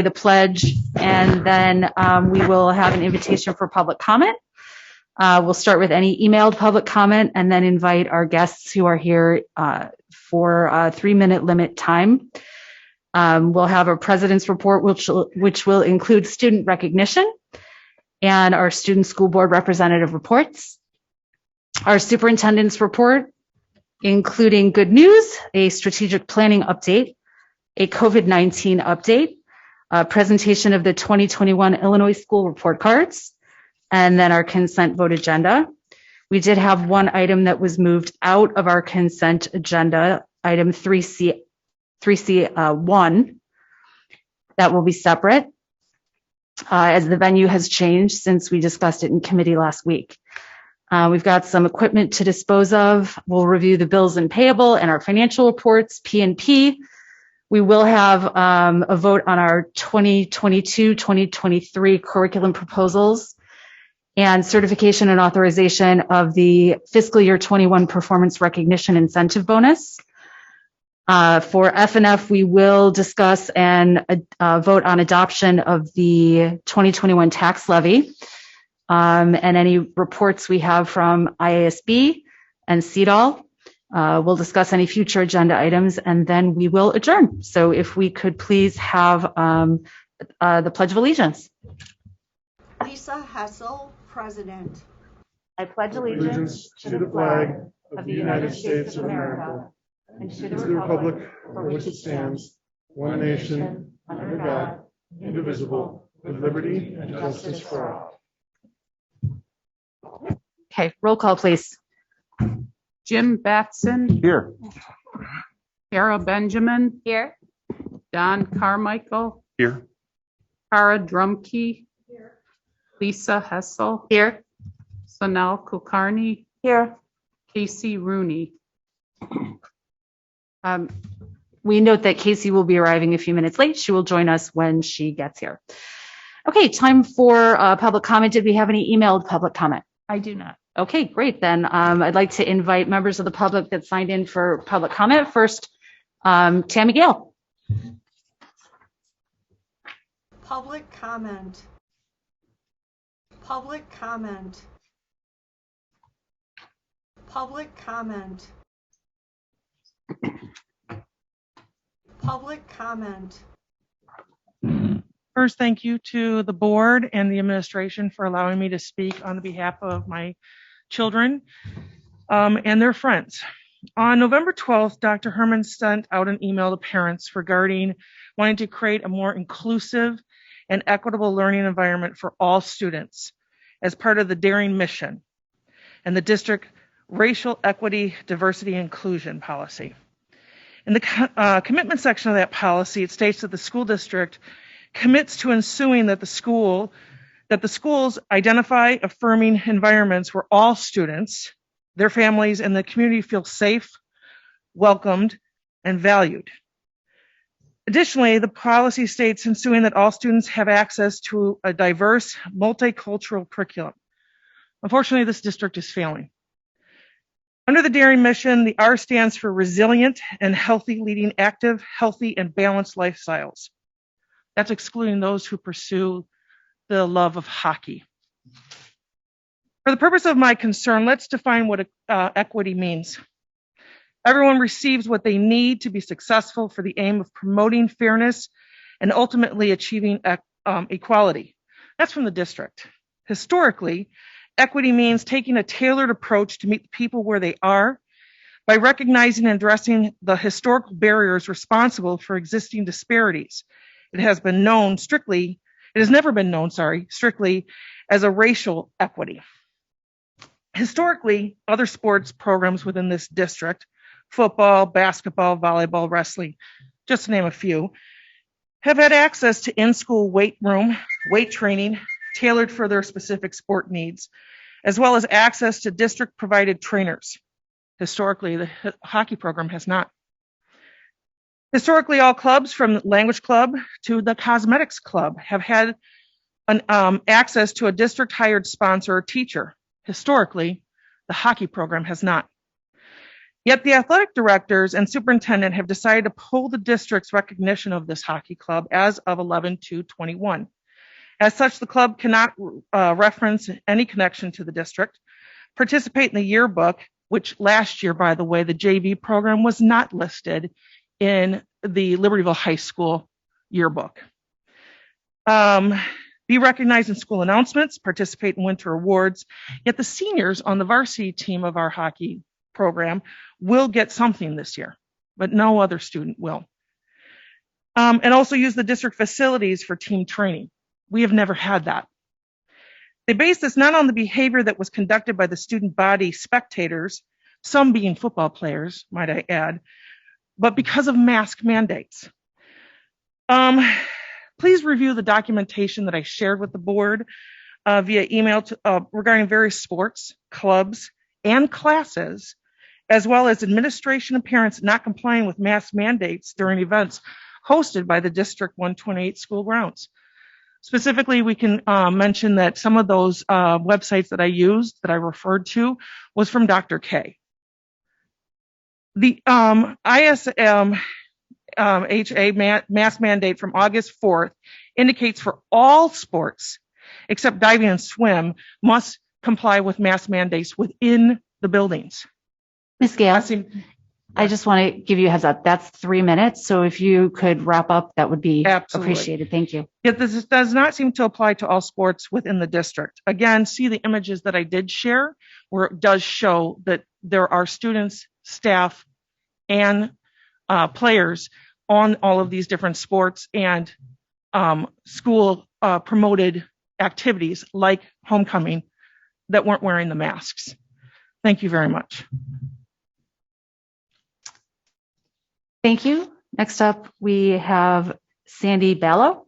the pledge, and then we will have an invitation for public comment. We'll start with any emailed public comment and then invite our guests who are here for a 3-minute limit time. We'll have a president's report, which will include student recognition and our student school board representative reports. Our superintendent's report, including good news, a strategic planning update, a COVID-19 update, a presentation of the 2021 Illinois school report cards, and then our consent vote agenda. We did have one item that was moved out of our consent agenda, item 3C1, that will be separate as the venue has changed since we discussed it in committee last week. We've got some equipment to dispose of. We'll review the bills and payable and our financial reports, P&P. We will have a vote on our 2022-2023 curriculum proposals and certification and authorization of the fiscal year 21 performance recognition incentive bonus. For F&F, we will discuss and vote on adoption of the 2021 tax levy. And any reports we have from IASB and CEDAW. We'll discuss any future agenda items, and then we will adjourn. So if we could please have the Pledge of Allegiance. Lisa Hessel, President. I pledge allegiance to the flag of the United States of America and to the republic for which it stands, one nation, under God, indivisible, with liberty and justice for all. Okay, roll call, please. Jim Batson. Here. Kara Benjamin. Here. Don Carmichael. Here. Kara Drumkey. Here. Lisa Hessel. Here. Sonal Kulkarni. Here. Casey Rooney. We note that Casey will be arriving a few minutes late. She will join us when she gets here. Okay, time for public comment. Did we have any emailed public comment? I do not. Okay, great. Then I'd like to invite members of the public that signed in for public comment. First, Tammy Gale. Public comment. Public comment. Public comment. Public comment. First, thank you to the board and the administration for allowing me to speak on behalf of my children and their friends. On November 12th, Dr. Herman sent out an email to parents regarding wanting to create a more inclusive and equitable learning environment for all students as part of the Daring mission and the district racial equity, diversity, inclusion policy. In the commitment section of that policy, it states that the school district commits to ensuring that the schools identify affirming environments where all students, their families, and the community feel safe, welcomed, and valued. Additionally, the policy states ensuring that all students have access to a diverse, multicultural curriculum. Unfortunately, this district is failing. Under the Daring mission, the R stands for resilient and healthy, leading active, healthy, and balanced lifestyles. That's excluding those who pursue the love of hockey. For the purpose of my concern, let's define what equity means. Everyone receives what they need to be successful for the aim of promoting fairness and ultimately achieving equality. That's from the district. Historically, equity means taking a tailored approach to meet the people where they are by recognizing and addressing the historical barriers responsible for existing disparities. It has never been known strictly as a racial equity. Historically, other sports programs within this district, football, basketball, volleyball, wrestling, just to name a few, have had access to in-school weight room, weight training, tailored for their specific sport needs, as well as access to district-provided trainers. Historically, the hockey program has not. Historically, all clubs from language club to the cosmetics club have had access to a district-hired sponsor or teacher. Historically, the hockey program has not. Yet the athletic directors and superintendent have decided to pull the district's recognition of this hockey club as of 11/2/21. As such, the club cannot reference any connection to the district, participate in the yearbook, which last year, by the way, the JV program was not listed in the Libertyville High School yearbook. Be recognized in school announcements, participate in winter awards. Yet the seniors on the varsity team of our hockey program will get something this year, but no other student will. And also use the district facilities for team training. We have never had that. They base this not on the behavior that was conducted by the student body spectators, some being football players, might I add, but because of mask mandates. Please review the documentation that I shared with the board via email regarding various sports, clubs, and classes, as well as administration and parents not complying with mask mandates during events hosted by the District 128 school grounds. Specifically, we can mention that some of those websites that I used, that I referred to, was from Dr. K. The ISM HA mask mandate from August 4th indicates for all sports, except diving and swim, must comply with mask mandates within the buildings. Ms. Gale, I just want to give you a heads up. That's 3 minutes. So if you could wrap up, that would be Absolutely. appreciated. Thank you. Yet this does not seem to apply to all sports within the district. Again, see the images that I did share, where it does show that there are students, staff, and players on all of these different sports and school promoted activities like homecoming that weren't wearing the masks. Thank you very much. Thank you. Next up, we have Sandy Bellows.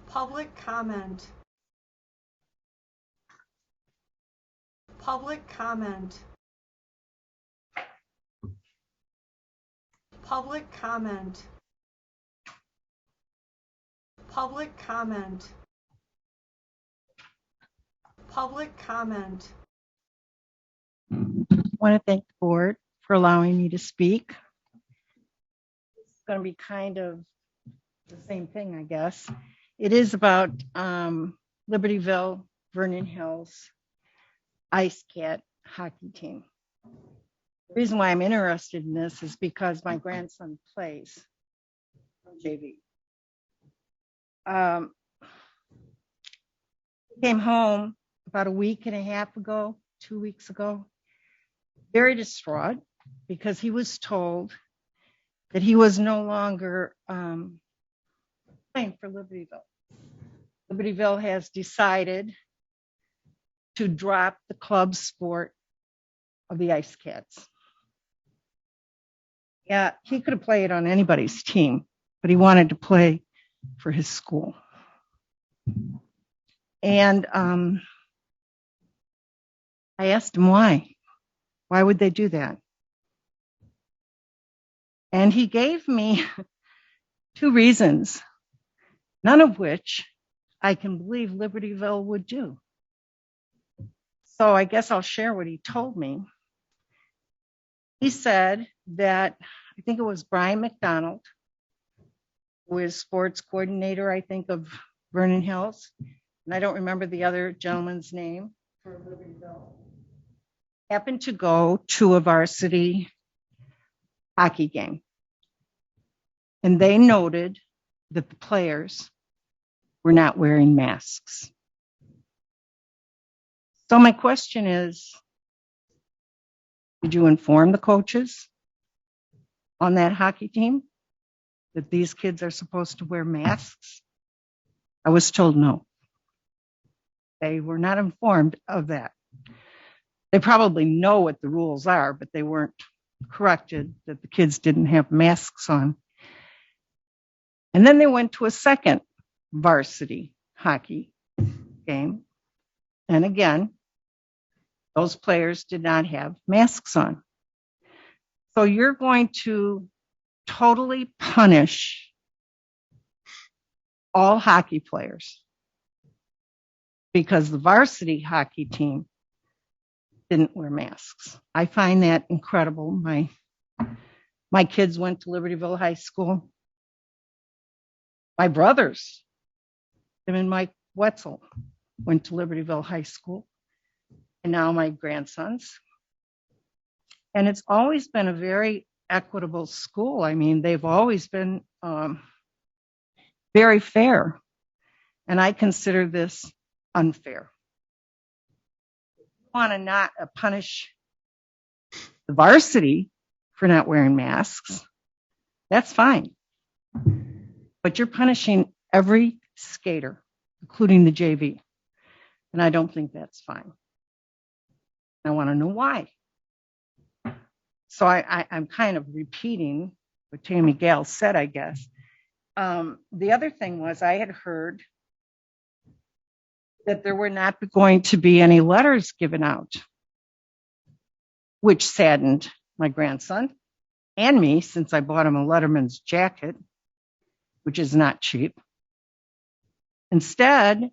Public comment. Public comment. Public comment. Public comment. Public comment. I want to thank the board for allowing me to speak. It's going to be kind of the same thing, I guess. It is about Libertyville, Vernon Hills Ice Cat hockey team. The reason why I'm interested in this is because my grandson plays JV. Came home about a week and a half ago, 2 weeks ago, very distraught because he was told that he was no longer playing for Libertyville. Libertyville has decided to drop the club sport of the Ice Cats. Yeah, he could have played on anybody's team, but he wanted to play for his school. And I asked him why. Why would they do that? And he gave me 2 reasons, none of which I can believe Libertyville would do. So I guess I'll share what he told me. He said that, I think it was Brian McDonald, who is sports coordinator, I think, of Vernon Hills, and I don't remember the other gentleman's name, for Libertyville, happened to go to a varsity hockey game. And they noted that the players were not wearing masks. So my question is, did you inform the coaches on that hockey team that these kids are supposed to wear masks? I was told no. They were not informed of that. They probably know what the rules are, but they weren't corrected that the kids didn't have masks on. And then they went to a second varsity hockey game. And again, those players did not have masks on. So you're going to totally punish all hockey players because the varsity hockey team didn't wear masks. I find that incredible. My kids went to Libertyville High School. My brothers, him and Mike Wetzel, went to Libertyville High School. And now my grandsons. And it's always been a very equitable school. I mean, they've always been very fair. And I consider this unfair. Want to not punish the varsity for not wearing masks, that's fine. But you're punishing every skater, including the JV. And I don't think that's fine. I want to know why. So I'm kind of repeating what Tammy Gale said, I guess. The other thing was I had heard that there were not going to be any letters given out, which saddened my grandson and me since I bought him a Letterman's jacket, which is not cheap. Instead,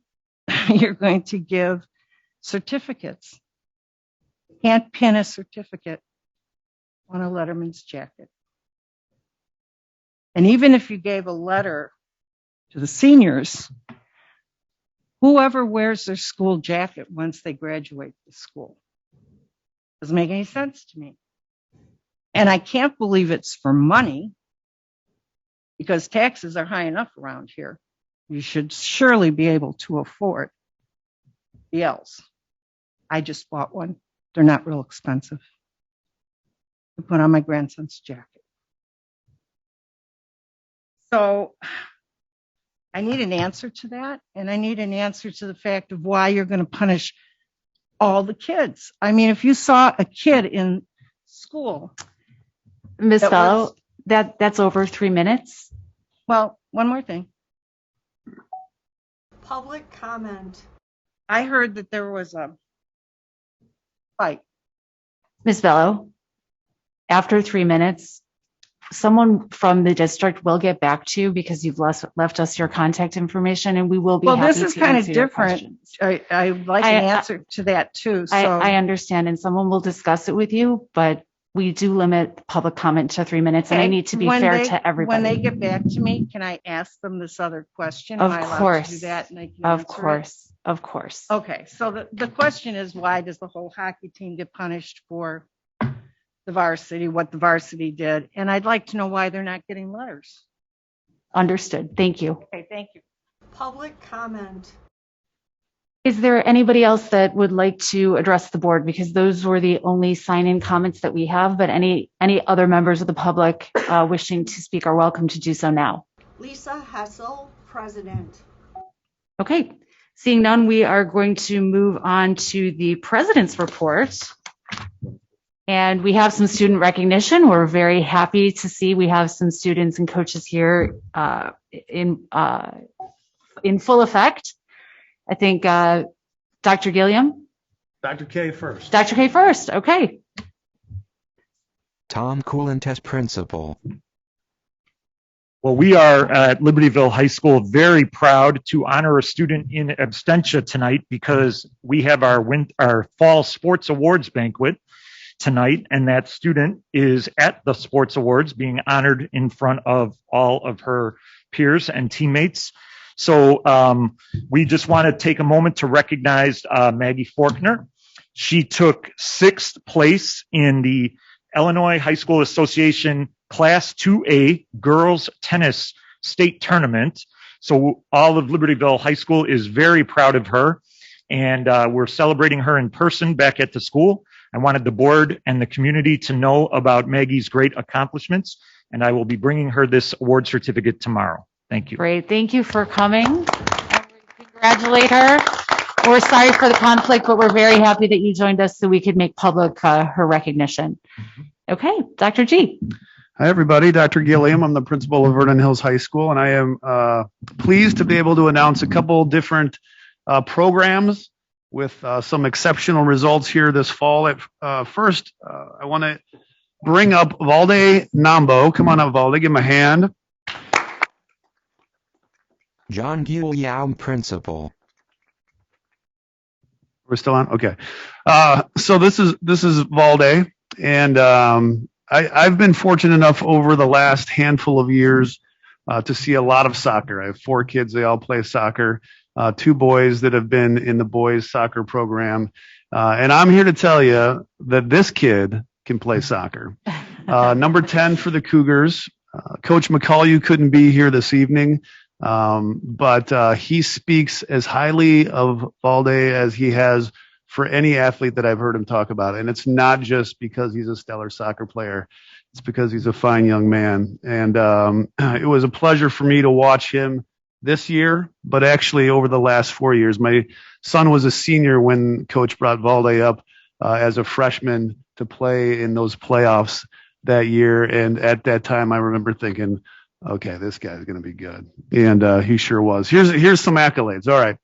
you're going to give certificates. You can't pin a certificate on a Letterman's jacket. And even if you gave a letter to the seniors, whoever wears their school jacket once they graduate the school, doesn't make any sense to me. And I can't believe it's for money, because taxes are high enough around here. You should surely be able to afford the L's. I just bought one. They're not real expensive. To put on my grandson's jacket. So I need an answer to that, and I need an answer to the fact of why you're going to punish all the kids. I mean, if you saw a kid in school. Ms. Bellows, that's over 3 minutes. Well, one more thing. Public comment. I heard that there was a fight. Ms. Bellows, after 3 minutes, someone from the district will get back to you because you've left us your contact information, and we will be happy to answer your questions. Well, this is kind of different. I'd like an answer to that too. So I understand, and someone will discuss it with you, but we do limit public comment to 3 minutes, and I need to be fair to everybody. When they get back to me, can I ask them this other question? Of Am I allowed course. to do that? And they can Of answer it? course. Of course. Okay, so the question is, why does the whole hockey team get punished for the varsity, what the varsity did? And I'd like to know why they're not getting letters. Understood. Thank you. Okay, thank you. Public comment. Is there anybody else that would like to address the board? Because those were the only sign-in comments that we have, but any other members of the public wishing to speak are welcome to do so now. Lisa Hessel, President. Okay, seeing none, we are going to move on to the president's report. And we have some student recognition. We're very happy to see we have some students and coaches here in full effect. I think Dr. Gilliam? Dr. K first. Dr. K first, okay. Tom Coolentest, Principal. Well, we are at Libertyville High School very proud to honor a student in absentia tonight because we have our fall sports awards banquet tonight, and that student is at the sports awards being honored in front of all of her peers and teammates. So we just want to take a moment to recognize Maggie Faulkner. She took 6th place in the Illinois High School Association Class 2A Girls Tennis State Tournament. So all of Libertyville High School is very proud of her, and we're celebrating her in person back at the school. I wanted the board and the community to know about Maggie's great accomplishments, and I will be bringing her this award certificate tomorrow. Thank you. Great. Thank you for coming. Congratulate her. We're sorry for the conflict, but we're very happy that you joined us so we could make public her recognition. Okay, Dr. G. Hi, everybody. Dr. Gilliam. I'm the principal of Vernon Hills High School, and I am pleased to be able to announce a couple different programs with some exceptional results here this fall. First, I want to bring up Valde Nambo. Come on up, Valde. Give him a hand. John Gilliam, Principal. We're still on? Okay. So this is Valde, and I've been fortunate enough over the last handful of years to see a lot of soccer. I have 4 kids. They all play soccer. 2 boys that have been in the boys soccer program. And I'm here to tell you that this kid can play soccer. Number 10 for the Cougars. Coach McCall, you couldn't be here this evening. But he speaks as highly of Valde as he has for any athlete that I've heard him talk about. And it's not just because he's a stellar soccer player. It's because he's a fine young man. And it was a pleasure for me to watch him this year, but actually over the last 4 years. My son was a senior when Coach brought Valde up as a freshman to play in those playoffs that year. And at that time, I remember thinking, okay, this guy's going to be good. And he sure was. Here's some accolades. All right.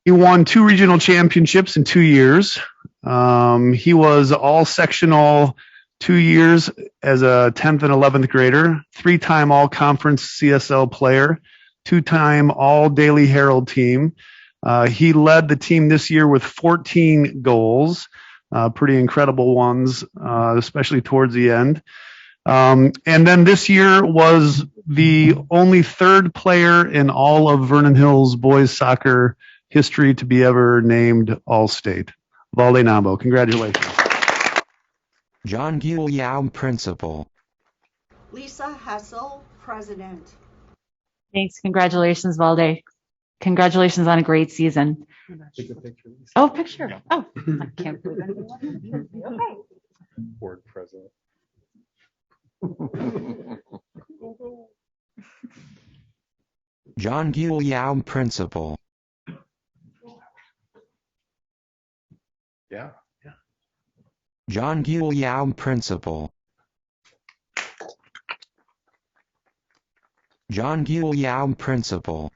He won 2 regional championships in 2 years. He was all sectional 2 years as a 10th and 11th grader, 3-time all conference CSL player, 2-time all Daily Herald team. He led the team this year with 14 goals. Pretty incredible ones, especially towards the end. And then this year was the only 3rd player in all of Vernon Hills boys soccer history to be ever named All-State. Valde Nambo, congratulations. John Guillaume, Principal. Lisa Hessel, President. Thanks. Congratulations, Valde. Congratulations on a great season. Oh, picture. Oh, I can't believe it. Okay. Board president. John Guillaume, Principal. Yeah. John Guillaume, Principal. John Guillaume, Principal.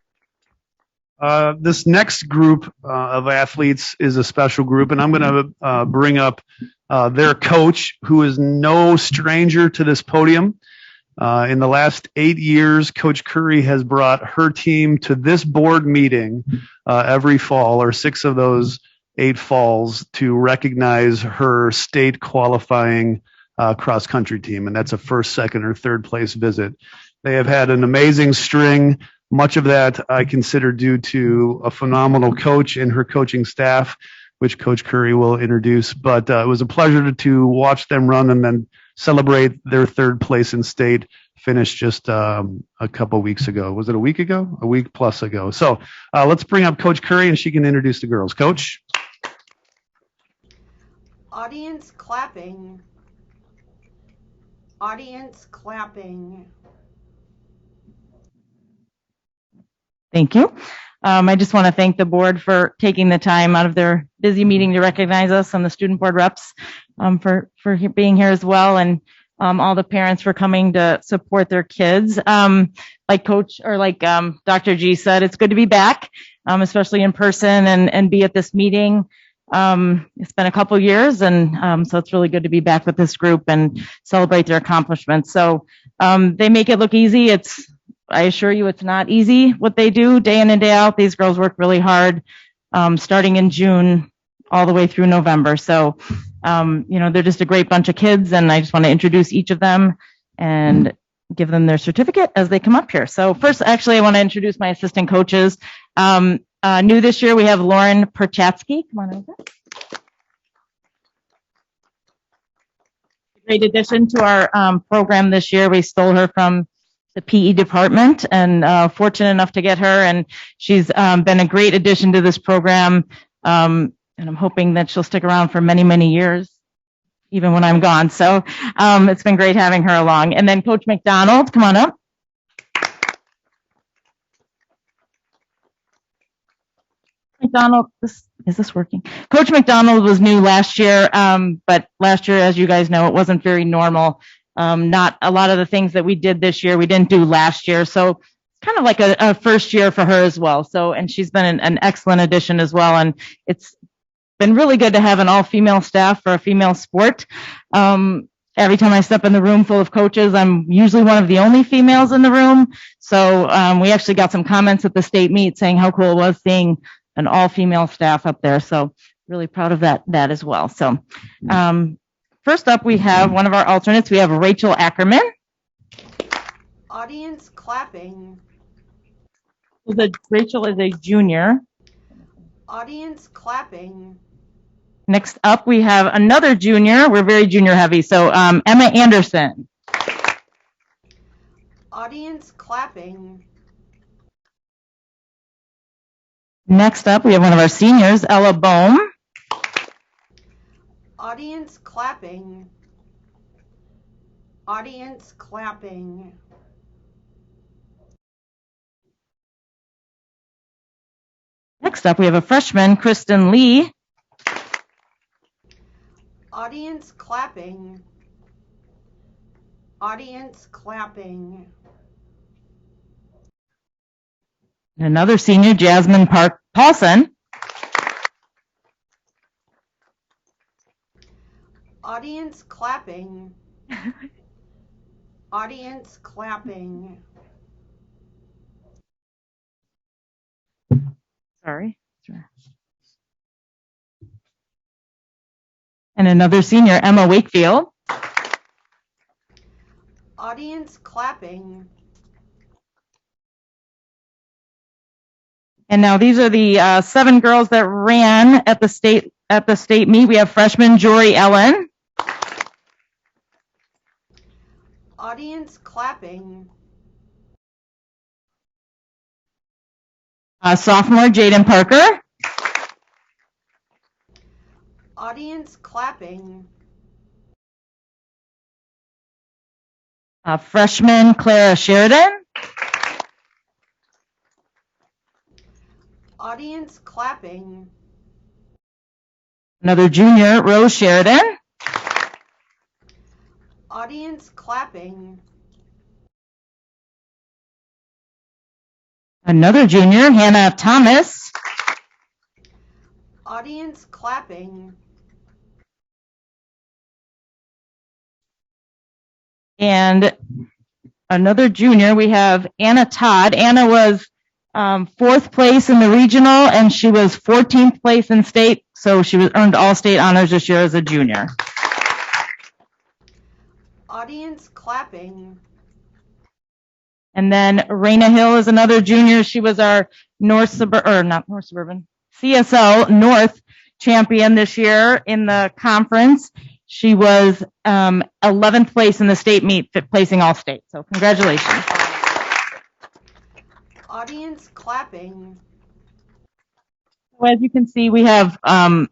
This next group of athletes is a special group, and I'm going to bring up their coach, who is no stranger to this podium. In the last 8 years, Coach Curry has brought her team to this board meeting every fall, or 6 of those 8 falls, to recognize her state qualifying cross-country team, and that's a 1st, 2nd, or 3rd place visit. They have had an amazing string. Much of that I consider due to a phenomenal coach and her coaching staff, which Coach Curry will introduce. But it was a pleasure to watch them run and then celebrate their 3rd place in state finish just a couple weeks ago. Was it a week ago? A week plus ago. So let's bring up Coach Curry and she can introduce the girls. Coach? Audience clapping. Audience clapping. Thank you. I just want to thank the board for taking the time out of their busy meeting to recognize us, and the student board reps for being here as well, and all the parents for coming to support their kids. Like Dr. G said, it's good to be back, especially in person and be at this meeting. It's been a couple years, and so it's really good to be back with this group and celebrate their accomplishments. So they make it look easy. I assure you it's not easy what they do day in and day out. These girls work really hard, starting in June all the way through November. So, they're just a great bunch of kids, and I just want to introduce each of them and give them their certificate as they come up here. So first, actually, I want to introduce my assistant coaches. New this year, we have Lauren Perchatsky. Come on over. Great addition to our program this year. We stole her from the PE department, and fortunate enough to get her, and she's been a great addition to this program, and I'm hoping that she'll stick around for many, many years, even when I'm gone. So it's been great having her along. And then Coach McDonald, come on up. McDonald, is this working? Coach McDonald was new last year, but last year, as you guys know, it wasn't very normal. Not a lot of the things that we did this year, we didn't do last year. So kind of like a first year for her as well. So, and she's been an excellent addition as well. And it's been really good to have an all-female staff for a female sport. every time I step in the room full of coaches, I'm usually one of the only females in the room. So we actually got some comments at the state meet saying how cool it was seeing an all-female staff up there. So really proud of that as well. So first up, we have one of our alternates. We have Rachel Ackerman. Audience clapping. Rachel is a junior. Audience clapping. Next up, we have another junior. We're very junior heavy. So Emma Anderson. Audience clapping. Next up, we have one of our seniors, Ella Bohm. Audience clapping. Audience clapping. Next up, we have a freshman, Kristen Lee. Audience clapping. Audience clapping. Another senior, Jasmine Paulson. Audience clapping. Audience clapping. Sorry. And another senior, Emma Wakefield. Audience clapping. And now these are the 7 girls that ran at the state meet. We have freshman Jory Ellen. Audience clapping. Sophomore Jaden Parker. Audience clapping. Freshman Clara Sheridan. Audience clapping. Another junior, Rose Sheridan. Audience clapping. Another junior, Hannah Thomas. Audience clapping. And another junior, we have Anna Todd. Anna was 4th place in the regional, and she was 14th place in state, so she earned all state honors this year as a junior. Audience clapping. And then Raina Hill is another junior. She was our CSL North champion this year in the conference. She was 11th place in the state meet, placing all state. So congratulations. Audience clapping. So as you can see, we have, I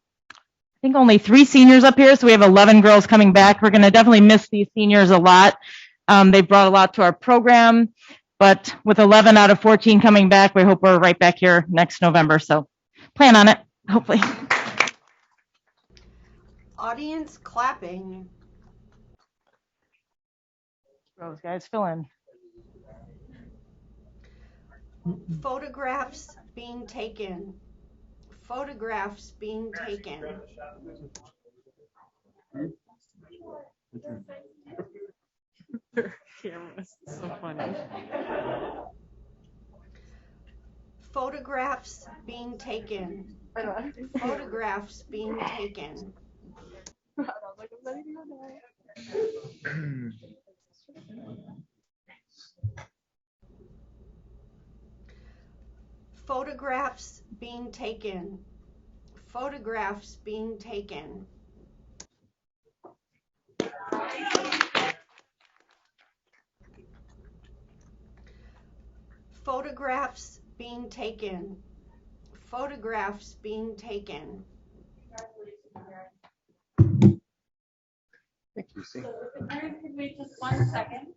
think only 3 seniors up here. So we have 11 girls coming back. We're going to definitely miss these seniors a lot. They brought a lot to our program, but with 11 out of 14 coming back, we hope we're right back here next November. So plan on it, hopefully. Audience clapping. Those guys fill in. Photographs being taken. Photographs being taken. Camera's so funny. Photographs being taken. Photographs being taken. Photographs being taken. Photographs being taken. Photographs being taken. Photographs being taken. Thank you, Lucy. Wait just 1 second.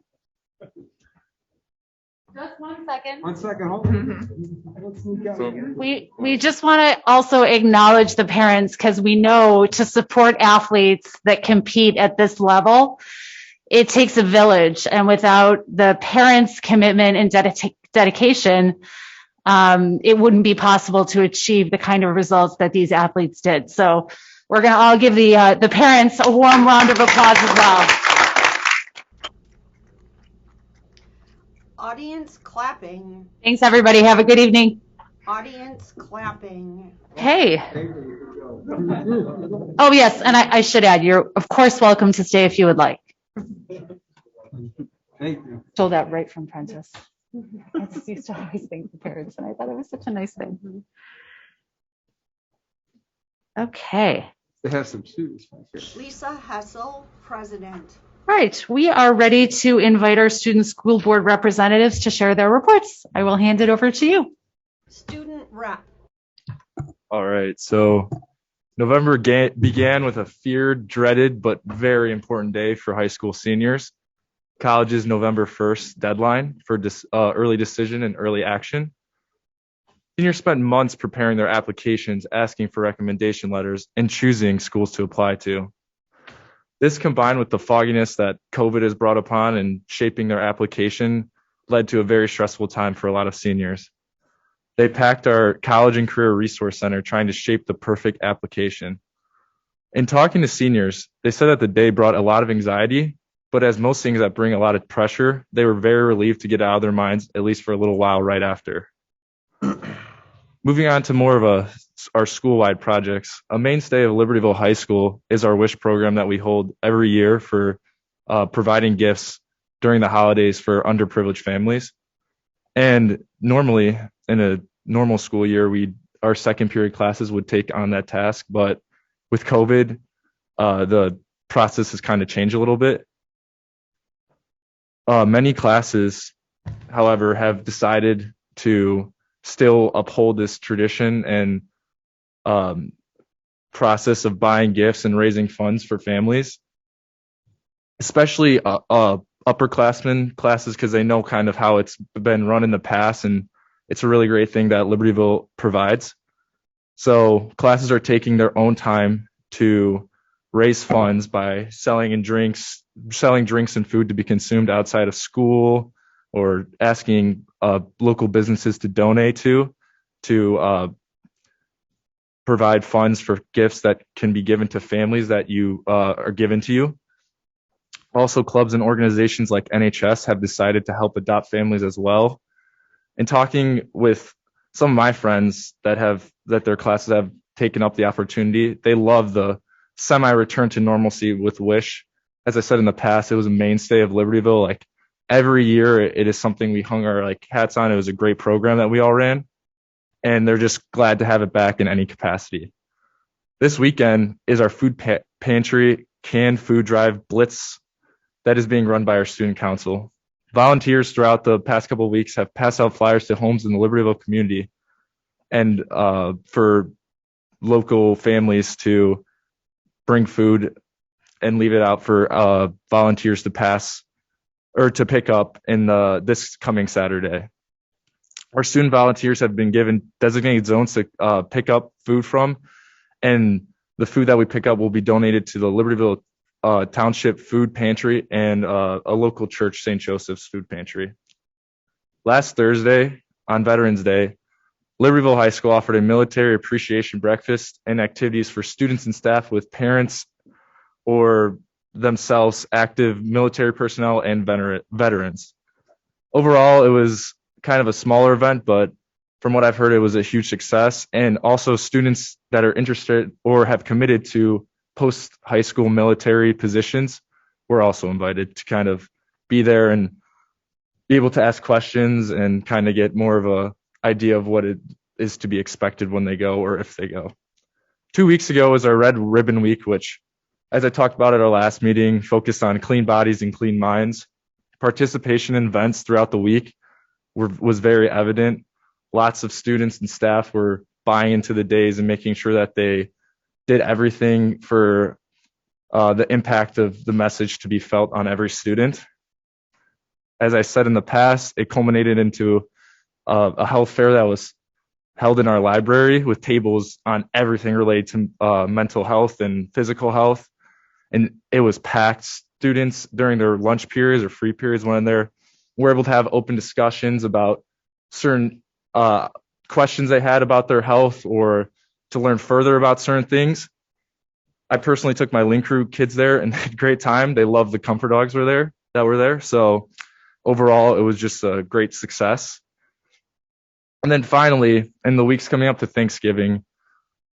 Just 1 second. 1 second, hold on. We just want to also acknowledge the parents, because we know to support athletes that compete at this level, it takes a village, and without the parents' commitment and dedication, it wouldn't be possible to achieve the kind of results that these athletes did. So we're going to all give the parents a warm round of applause as well. Audience clapping. Thanks, everybody. Have a good evening. Audience clapping. Hey. Oh, yes, and I should add, you're of course welcome to stay if you would like. Thank you. Stole that right from Princess. I just used to always thank the parents, and I thought it was such a nice thing. Okay. They have some students back here. Lisa Hessel, President. All right, we are ready to invite our student school board representatives to share their reports. I will hand it over to you. Student rep. All right, so November began with a feared, dreaded, but very important day for high school seniors. College's November 1st deadline for early decision and early action. Seniors spent months preparing their applications, asking for recommendation letters, and choosing schools to apply to. This, combined with the fogginess that COVID has brought upon and shaping their application, led to a very stressful time for a lot of seniors. They packed our College and Career Resource Center trying to shape the perfect application. In talking to seniors, they said that the day brought a lot of anxiety, but as most things that bring a lot of pressure, they were very relieved to get out of their minds, at least for a little while right after. Moving on to more of our school-wide projects, a mainstay of Libertyville High School is our WISH program that we hold every year for providing gifts during the holidays for underprivileged families. And normally, in a normal school year, our second period classes would take on that task, but with COVID, the process has kind of changed a little bit. Many classes, however, have decided to still uphold this tradition and process of buying gifts and raising funds for families, especially upperclassmen classes, because they know kind of how it's been run in the past, and it's a really great thing that Libertyville provides. So classes are taking their own time to raise funds by selling drinks and food to be consumed outside of school, or asking local businesses to donate to provide funds for gifts that can be given to families that are given to you. Also, clubs and organizations like NHS have decided to help adopt families as well. In talking with some of my friends that their classes have taken up the opportunity, they love the semi-return to normalcy with WISH. As I said in the past, it was a mainstay of Libertyville. Like every year, it is something we hung our hats on. It was a great program that we all ran, and they're just glad to have it back in any capacity. This weekend is our food pantry canned food drive blitz that is being run by our student council. Volunteers throughout the past couple of weeks have passed out flyers to homes in the Libertyville community and for local families to bring food and leave it out for volunteers to pass or to pick up in this coming Saturday. Our student volunteers have been given designated zones to pick up food from, and the food that we pick up will be donated to the Libertyville Township Food Pantry and a local church, St. Joseph's Food Pantry. Last Thursday, on Veterans Day, Libertyville High School offered a military appreciation breakfast and activities for students and staff with parents or themselves active military personnel and veterans. Overall, it was kind of a smaller event, but from what I've heard, it was a huge success. And also students that are interested or have committed to post-high school military positions were also invited to kind of be there and be able to ask questions and kind of get more of a idea of what it is to be expected when they go or if they go. 2 weeks ago was our Red Ribbon Week, which, as I talked about at our last meeting, focused on clean bodies and clean minds. Participation in events throughout the week was very evident. Lots of students and staff were buying into the days and making sure that they did everything for the impact of the message to be felt on every student. As I said in the past, it culminated into a health fair that was held in our library with tables on everything related to mental health and physical health. And it was packed. Students during their lunch periods or free periods when they're were able to have open discussions about certain questions they had about their health or to learn further about certain things. I personally took my Link Crew kids there and had a great time. They loved the comfort dogs that were there. So overall, it was just a great success. And then finally, in the weeks coming up to Thanksgiving,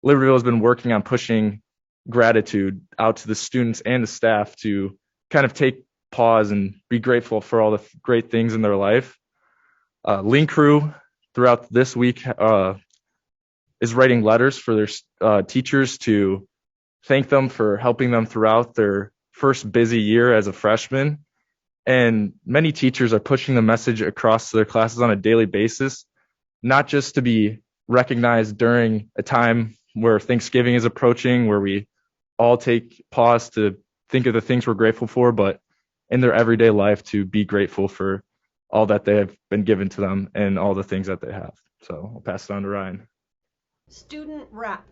Libertyville has been working on pushing gratitude out to the students and the staff to kind of take pause and be grateful for all the great things in their life. Link Crew throughout this week is writing letters for their teachers to thank them for helping them throughout their first busy year as a freshman. And many teachers are pushing the message across their classes on a daily basis, not just to be recognized during a time where Thanksgiving is approaching, where we all take pause to think of the things we're grateful for, but in their everyday life to be grateful for all that they have been given to them and all the things that they have. So I'll pass it on to Ryan. Student rep.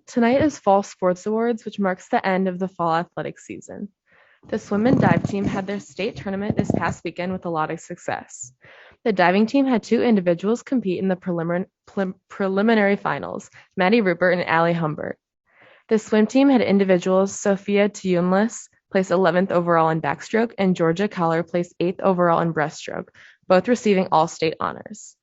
Tonight is Fall Sports Awards, which marks the end of the fall athletic season. The swim and dive team had their state tournament this past weekend with a lot of success. The diving team had 2 individuals compete in the preliminary finals, Maddie Rupert and Allie Humbert. The swim team had individuals SOPHIA placed 11th overall in backstroke, and Georgia Collar placed 8th overall in breaststroke, both receiving all-state honors.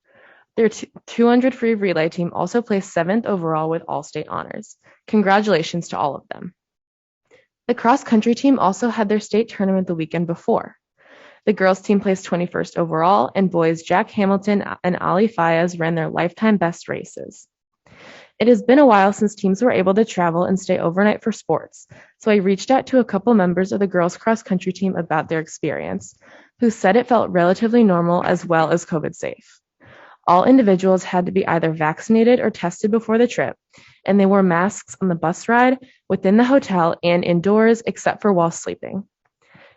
Their 200 free relay team also placed 7th overall with all-state honors. Congratulations to all of them. The cross-country team also had their state tournament the weekend before. The girls team placed 21st overall, and boys Jack Hamilton and Ali Fayez ran their lifetime best races. It has been a while since teams were able to travel and stay overnight for sports, so I reached out to a couple members of the girls cross-country team about their experience, who said it felt relatively normal as well as COVID safe. All individuals had to be either vaccinated or tested before the trip, and they wore masks on the bus ride, within the hotel, and indoors, except for while sleeping.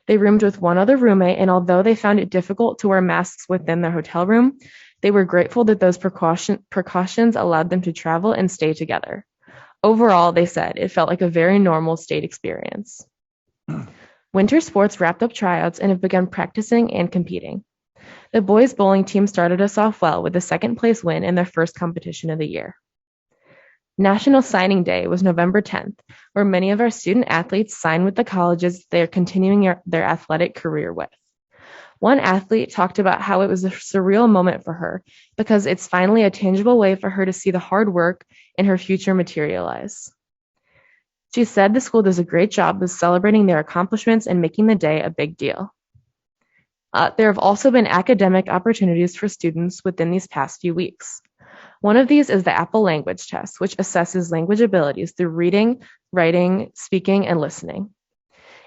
They roomed with one other roommate, and although they found it difficult to wear masks within their hotel room, they were grateful that those precautions allowed them to travel and stay together. Overall, they said, it felt like a very normal state experience. Winter sports wrapped up tryouts and have begun practicing and competing. The boys bowling team started us off well with a second-place win in their first competition of the year. National Signing Day was November 10th, where many of our student athletes signed with the colleges they are continuing their athletic career with. One athlete talked about how it was a surreal moment for her because it's finally a tangible way for her to see the hard work in her future materialize. She said the school does a great job of celebrating their accomplishments and making the day a big deal. There have also been academic opportunities for students within these past few weeks. One of these is the Apple Language Test, which assesses language abilities through reading, writing, speaking, and listening.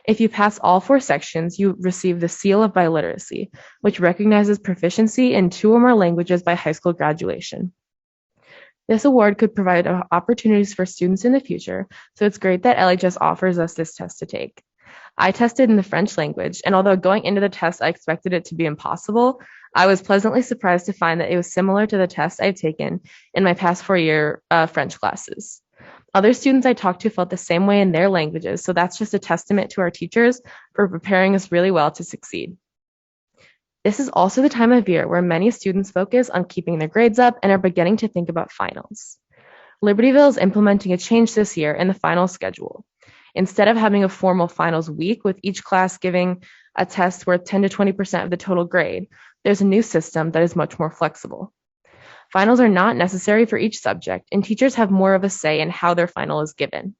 If you pass all 4 sections, you receive the Seal of Biliteracy, which recognizes proficiency in 2 or more languages by high school graduation. This award could provide opportunities for students in the future, so it's great that LHS offers us this test to take. I tested in the French language, and although going into the test I expected it to be impossible, I was pleasantly surprised to find that it was similar to the tests I've taken in my past 4-year French classes. Other students I talked to felt the same way in their languages, so that's just a testament to our teachers for preparing us really well to succeed. This is also the time of year where many students focus on keeping their grades up and are beginning to think about finals. Libertyville is implementing a change this year in the final schedule. Instead of having a formal finals week with each class giving a test worth 10 to 20% of the total grade, there's a new system that is much more flexible. Finals are not necessary for each subject, and teachers have more of a say in how their final is given.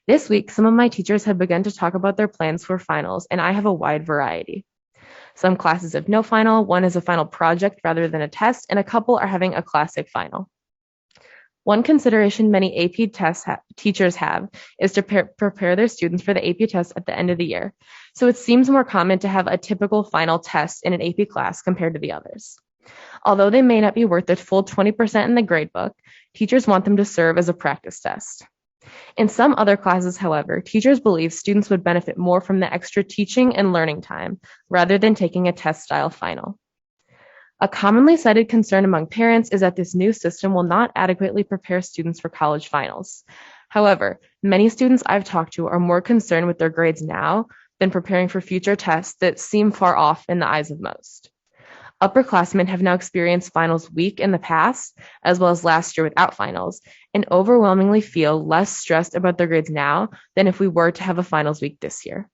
This week, some of my teachers have begun to talk about their plans for finals, and I have a wide variety. Some classes have no final, one is a final project rather than a test, and a couple are having a classic final. One consideration many AP teachers have is to prepare their students for the AP test at the end of the year. So it seems more common to have a typical final test in an AP class compared to the others. Although they may not be worth the full 20% in the gradebook, teachers want them to serve as a practice test. In some other classes, however, teachers believe students would benefit more from the extra teaching and learning time rather than taking a test-style final. A commonly cited concern among parents is that this new system will not adequately prepare students for college finals. However, many students I've talked to are more concerned with their grades now than preparing for future tests that seem far off in the eyes of most. Upperclassmen have now experienced finals week in the past, as well as last year without finals, and overwhelmingly feel less stressed about their grades now than if we were to have a finals week this year.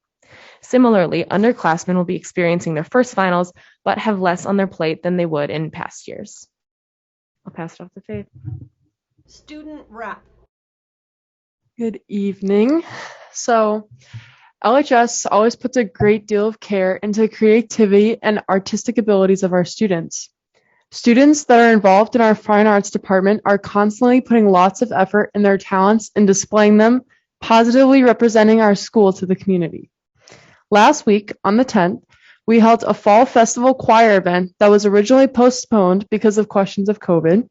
Similarly, underclassmen will be experiencing their first finals, but have less on their plate than they would in past years. I'll pass it off to Faith. Student rep. Good evening. So, LHS always puts a great deal of care into creativity and artistic abilities of our students. Students that are involved in our fine arts department are constantly putting lots of effort in their talents and displaying them, positively representing our school to the community. Last week, on the 10th, we held a fall festival choir event that was originally postponed because of questions of COVID.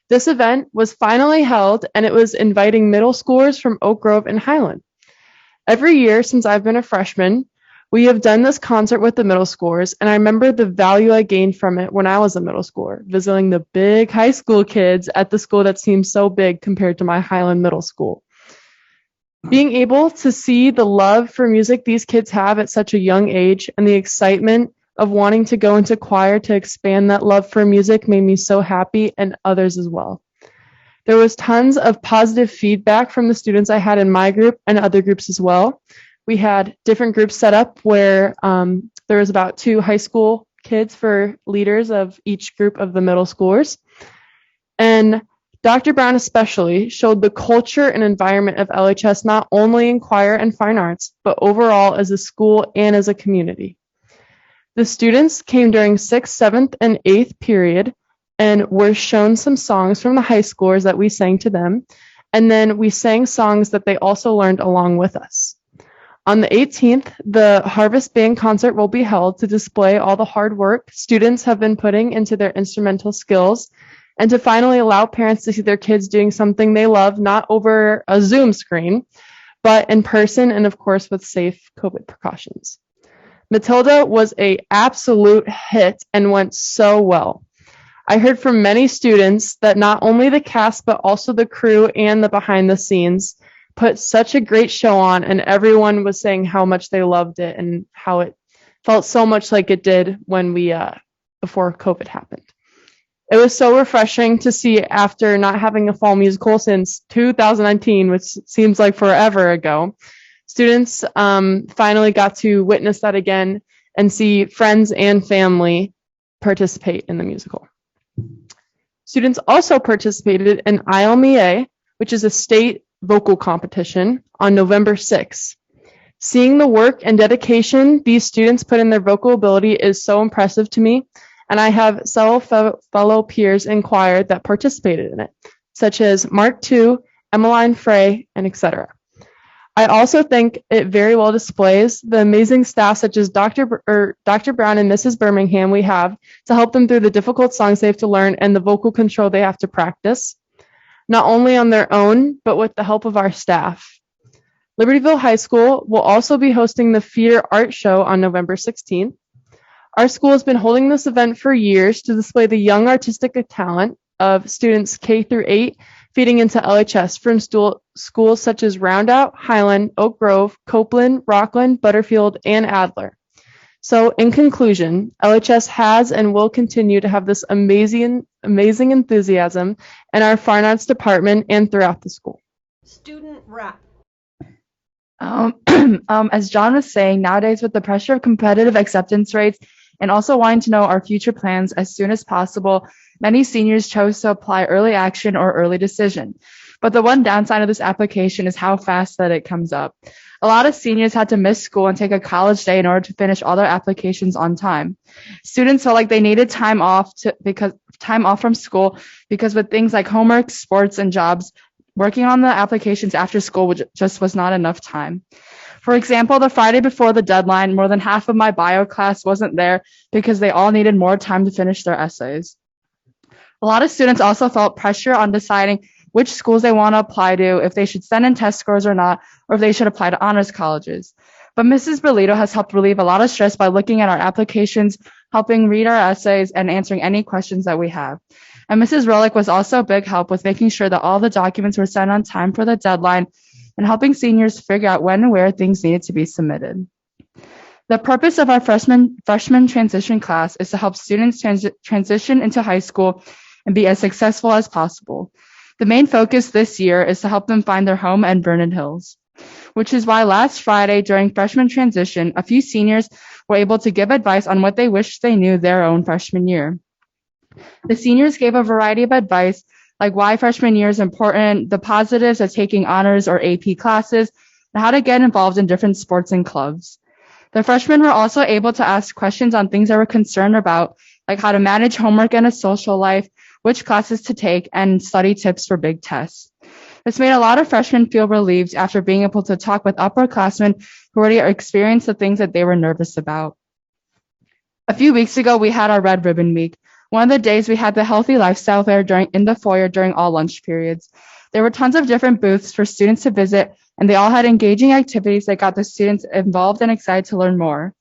This event was finally held, and it was inviting middle schoolers from Oak Grove and Highland. Every year since I've been a freshman, we have done this concert with the middle schoolers, and I remember the value I gained from it when I was a middle schooler, visiting the big high school kids at the school that seems so big compared to my Highland Middle School. Being able to see the love for music these kids have at such a young age and the excitement of wanting to go into choir to expand that love for music made me so happy, and others as well. There was tons of positive feedback from the students I had in my group and other groups as well. We had different groups set up where there was about 2 high school kids for leaders of each group of the middle schoolers. And Dr. Brown especially showed the culture and environment of LHS not only in choir and fine arts, but overall as a school and as a community. The students came during 6th, 7th, and 8th period and were shown some songs from the high schoolers that we sang to them, and then we sang songs that they also learned along with us. On the 18th, the Harvest Band concert will be held to display all the hard work students have been putting into their instrumental skills, and to finally allow parents to see their kids doing something they love, not over a Zoom screen, but in person and of course with safe COVID precautions. Matilda was an absolute hit and went so well. I heard from many students that not only the cast, but also the crew and the behind the scenes put such a great show on, and everyone was saying how much they loved it and how it felt so much like it did when we, before COVID happened. It was so refreshing to see after not having a fall musical since 2019, which seems like forever ago. Students finally got to witness that again and see friends and family participate in the musical. Students also participated in ILMEA, which is a state vocal competition, on November 6th. Seeing the work and dedication these students put in their vocal ability is so impressive to me, and I have several fellow peers in choir that participated in it, such as Mark II, Emmeline Frey, and etc. I also think it very well displays the amazing staff such as Dr. Brown and Mrs. Birmingham we have to help them through the difficult songs they have to learn and the vocal control they have to practice, not only on their own, but with the help of our staff. Libertyville High School will also be hosting the Feeder Art Show on November 16th. Our school has been holding this event for years to display the young artistic talent of students K through 8 feeding into LHS from schools such as Roundout, Highland, Oak Grove, Copeland, Rockland, Butterfield, and Adler. So in conclusion, LHS has and will continue to have this amazing enthusiasm in our fine arts department and throughout the school. Student rep. As John was saying, nowadays with the pressure of competitive acceptance rates and also wanting to know our future plans as soon as possible, many seniors chose to apply early action or early decision. But the one downside of this application is how fast that it comes up. A lot of seniors had to miss school and take a college day in order to finish all their applications on time. Students felt like they needed time off from school because with things like homework, sports, and jobs, working on the applications after school just was not enough time. For example, the Friday before the deadline, more than half of my bio class wasn't there because they all needed more time to finish their essays. A lot of students also felt pressure on deciding which schools they want to apply to, if they should send in test scores or not, or if they should apply to honors colleges. But Mrs. Belito has helped relieve a lot of stress by looking at our applications, helping read our essays, and answering any questions that we have. And Mrs. Rolick was also a big help with making sure that all the documents were sent on time for the deadline and helping seniors figure out when and where things needed to be submitted. The purpose of our freshman transition class is to help students transition into high school and be as successful as possible. The main focus this year is to help them find their home in Vernon Hills. which is why last Friday during freshman transition, a few seniors were able to give advice on what they wish they knew their own freshman year. The seniors gave a variety of advice, like why freshman year is important, the positives of taking honors or AP classes, and how to get involved in different sports and clubs. The freshmen were also able to ask questions on things they were concerned about, like how to manage homework and a social life, which classes to take, and study tips for big tests. This made a lot of freshmen feel relieved after being able to talk with upperclassmen who already experienced the things that they were nervous about. A few weeks ago, we had our Red Ribbon Week. One of the days we had the healthy lifestyle fair in the foyer during all lunch periods. There were tons of different booths for students to visit, and they all had engaging activities that got the students involved and excited to learn more.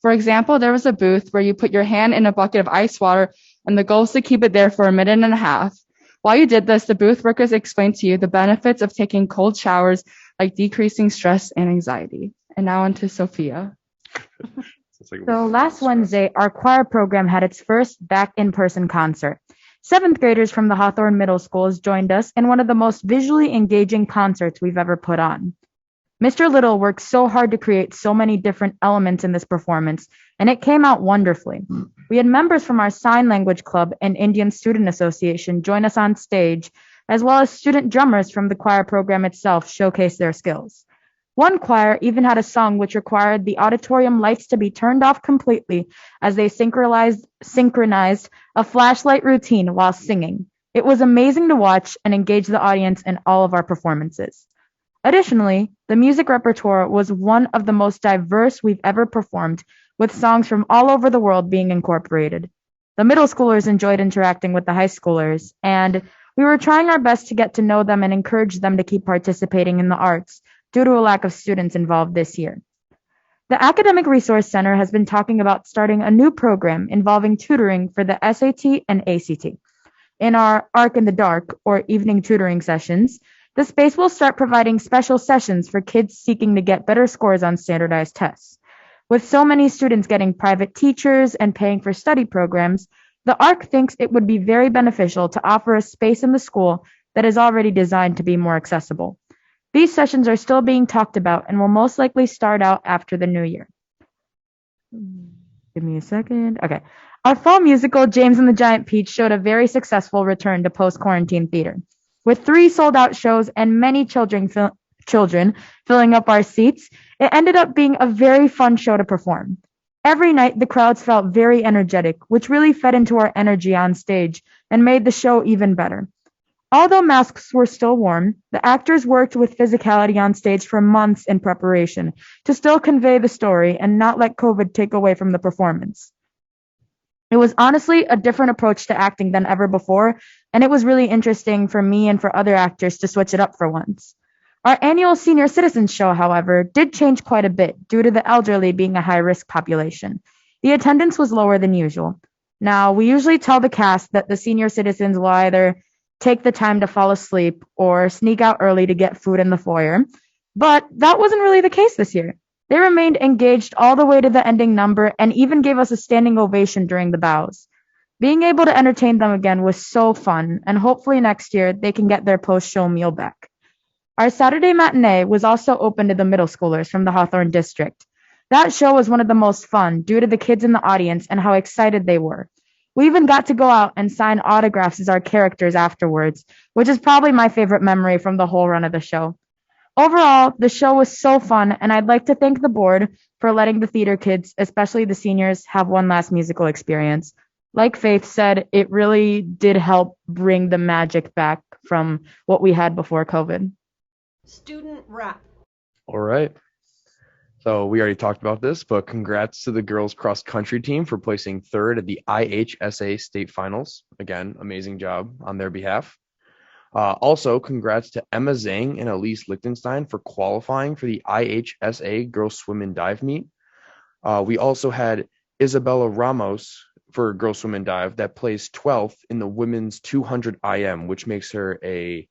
For example, there was a booth where you put your hand in a bucket of ice water, and the goal is to keep it there for a minute and a half. While you did this, the booth workers explained to you the benefits of taking cold showers, like decreasing stress and anxiety. And now on to Sophia. So last Wednesday, our choir program had its first back in-person concert. Seventh graders from the Hawthorne Middle Schools joined us in one of the most visually engaging concerts we've ever put on. Mr. Little worked so hard to create so many different elements in this performance, and it came out wonderfully. We had members from our Sign Language Club and Indian Student Association join us on stage, as well as student drummers from the choir program itself showcase their skills. One choir even had a song which required the auditorium lights to be turned off completely as they synchronized a flashlight routine while singing. It was amazing to watch and engage the audience in all of our performances. Additionally, the music repertoire was one of the most diverse we've ever performed, with songs from all over the world being incorporated. The middle schoolers enjoyed interacting with the high schoolers, and we were trying our best to get to know them and encourage them to keep participating in the arts due to a lack of students involved this year. The Academic Resource Center has been talking about starting a new program involving tutoring for the SAT and ACT. In our Arc in the Dark, or evening tutoring sessions, the space will start providing special sessions for kids seeking to get better scores on standardized tests. With so many students getting private teachers and paying for study programs, the ARC thinks it would be very beneficial to offer a space in the school that is already designed to be more accessible. These sessions are still being talked about and will most likely start out after the new year. Give me a second. Okay. Our fall musical, James and the Giant Peach, showed a very successful return to post-quarantine theater. With 3 sold-out shows and many children filling up our seats, it ended up being a very fun show to perform. Every night, the crowds felt very energetic, which really fed into our energy on stage and made the show even better. Although masks were still worn, the actors worked with physicality on stage for months in preparation to still convey the story and not let COVID take away from the performance. It was honestly a different approach to acting than ever before, and it was really interesting for me and for other actors to switch it up for once. Our annual senior citizens show, however, did change quite a bit due to the elderly being a high-risk population. The attendance was lower than usual. Now, we usually tell the cast that the senior citizens will either take the time to fall asleep or sneak out early to get food in the foyer, but that wasn't really the case this year. They remained engaged all the way to the ending number and even gave us a standing ovation during the bows. Being able to entertain them again was so fun, and hopefully next year they can get their post-show meal back. Our Saturday matinee was also open to the middle schoolers from the Hawthorne district. That show was one of the most fun due to the kids in the audience and how excited they were. We even got to go out and sign autographs as our characters afterwards, which is probably my favorite memory from the whole run of the show. Overall, the show was so fun, and I'd like to thank the board for letting the theater kids, especially the seniors, have one last musical experience. Like Faith said, it really did help bring the magic back from what we had before COVID. Student rep. All right. So we already talked about this, but congrats to the girls cross country team for placing 3rd at the IHSA state finals. Again, amazing job on their behalf. Also, congrats to Emma Zhang and Elise Lichtenstein for qualifying for the IHSA girls swim and dive meet. We also had Isabella Ramos for girls swim and dive that placed 12th in the women's 200 IM, which makes her a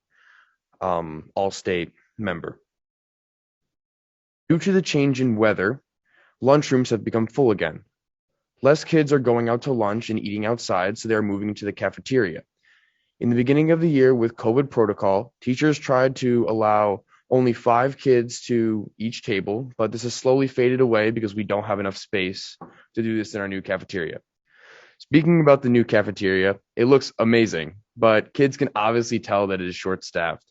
all-state member. Due to the change in weather, lunchrooms have become full again. Less kids are going out to lunch and eating outside, so they are moving to the cafeteria. In the beginning of the year with COVID protocol, teachers tried to allow only 5 kids to each table, but this has slowly faded away because we don't have enough space to do this in our new cafeteria. Speaking about the new cafeteria, it looks amazing, but kids can obviously tell that it is short-staffed.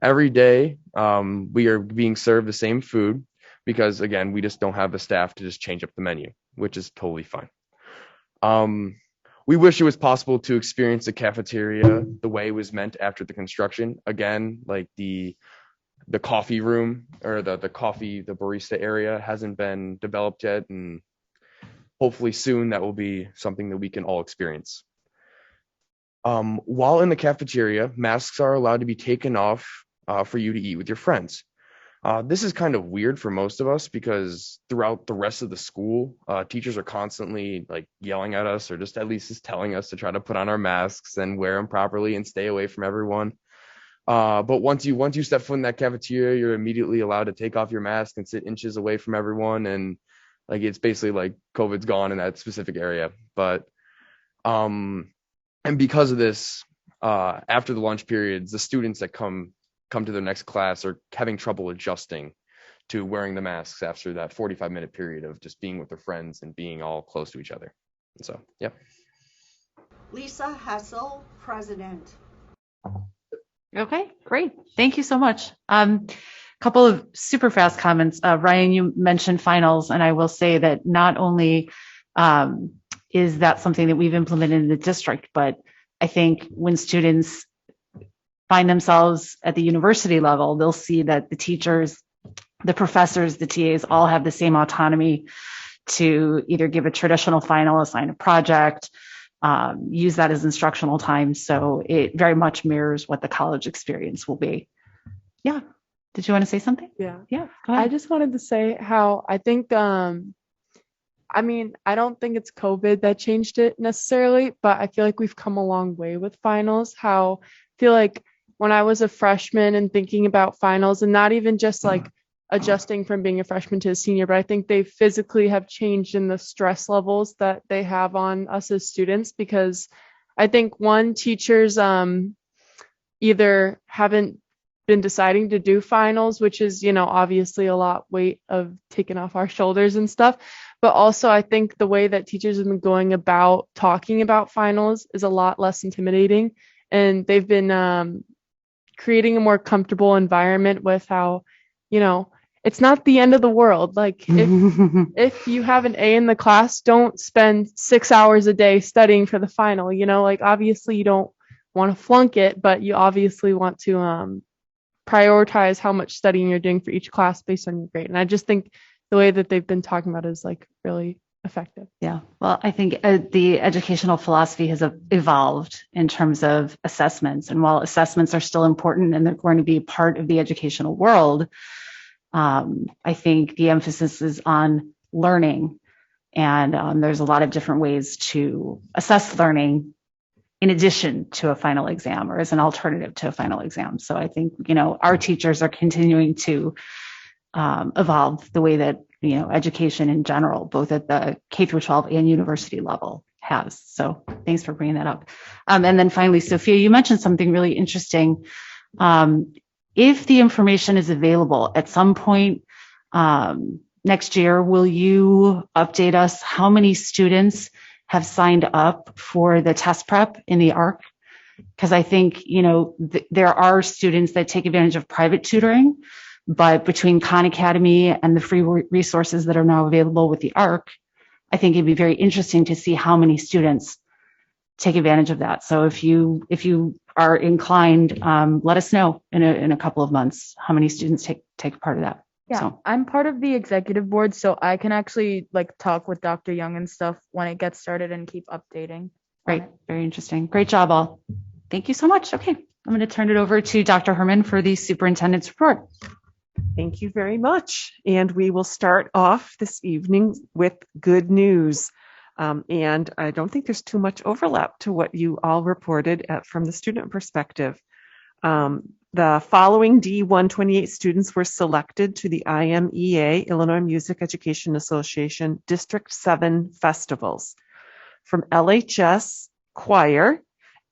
Every day, we are being served the same food because, again, we just don't have the staff to just change up the menu, which is totally fine. We wish it was possible to experience the cafeteria the way it was meant after the construction. Again, like the coffee room or the barista area hasn't been developed yet, and hopefully soon that will be something that we can all experience. While in the cafeteria, masks are allowed to be taken off for you to eat with your friends. This is kind of weird for most of us because throughout the rest of the school, teachers are constantly like yelling at us or just at least just telling us to try to put on our masks and wear them properly and stay away from everyone. But once you step foot in that cafeteria, you're immediately allowed to take off your mask and sit inches away from everyone. And like, it's basically like COVID's gone in that specific area. But, and because of this, after the lunch periods, the students that come to their next class are having trouble adjusting to wearing the masks after that 45-minute period of just being with their friends and being all close to each other. And so, yeah. Lisa Hessel, President. Okay, great. Thank you so much. Couple of super fast comments. Ryan, you mentioned finals, and I will say that not only is that something that we've implemented in the district, but I think when students find themselves at the university level, they'll see that the teachers, the professors, the TAs all have the same autonomy to either give a traditional final, assign a project, use that as instructional time. So it very much mirrors what the college experience will be. Yeah. Did you want to say something? Yeah. Yeah. Go ahead. I just wanted to say how I think, I don't think it's COVID that changed it necessarily, but I feel like we've come a long way with finals. How I feel like when I was a freshman and thinking about finals, and not even just like adjusting from being a freshman to a senior, but I think they physically have changed in the stress levels that they have on us as students, because I think teachers either haven't been deciding to do finals, which is, obviously a lot weight of taken off our shoulders and stuff. But also I think the way that teachers have been going about talking about finals is a lot less intimidating. And they've been creating a more comfortable environment with how, it's not the end of the world. Like if you have an A in the class, don't spend 6 hours a day studying for the final, like obviously you don't want to flunk it, but you obviously want to prioritize how much studying you're doing for each class based on your grade. And I just think the way that they've been talking about it is like really effective. Yeah. Well, I think the educational philosophy has evolved in terms of assessments. And while assessments are still important and they're going to be a part of the educational world, I think the emphasis is on learning. And there's a lot of different ways to assess learning in addition to a final exam or as an alternative to a final exam. So I think, our teachers are continuing to evolve the way that, education in general, both at the K through 12 and university level has. So thanks for bringing that up. And then finally, Sophia, you mentioned something really interesting. If the information is available at some point next year, will you update us how many students have signed up for the test prep in the ARC? Because I think, there are students that take advantage of private tutoring, but between Khan Academy and the free resources that are now available with the ARC, I think it'd be very interesting to see how many students take advantage of that. So if you are inclined, let us know in a couple of months how many students take part of that. Yeah, So. I'm part of the executive board, so I can actually talk with Dr. Young and stuff when it gets started and keep updating. Great. Very interesting. Great job, all. Thank you so much. Okay. I'm going to turn it over to Dr. Herman for the superintendent's report. Thank you very much. And we will start off this evening with good news. And I don't think there's too much overlap to what you all reported from the student perspective. The following D128 students were selected to the IMEA, Illinois Music Education Association, District 7 festivals. From LHS Choir,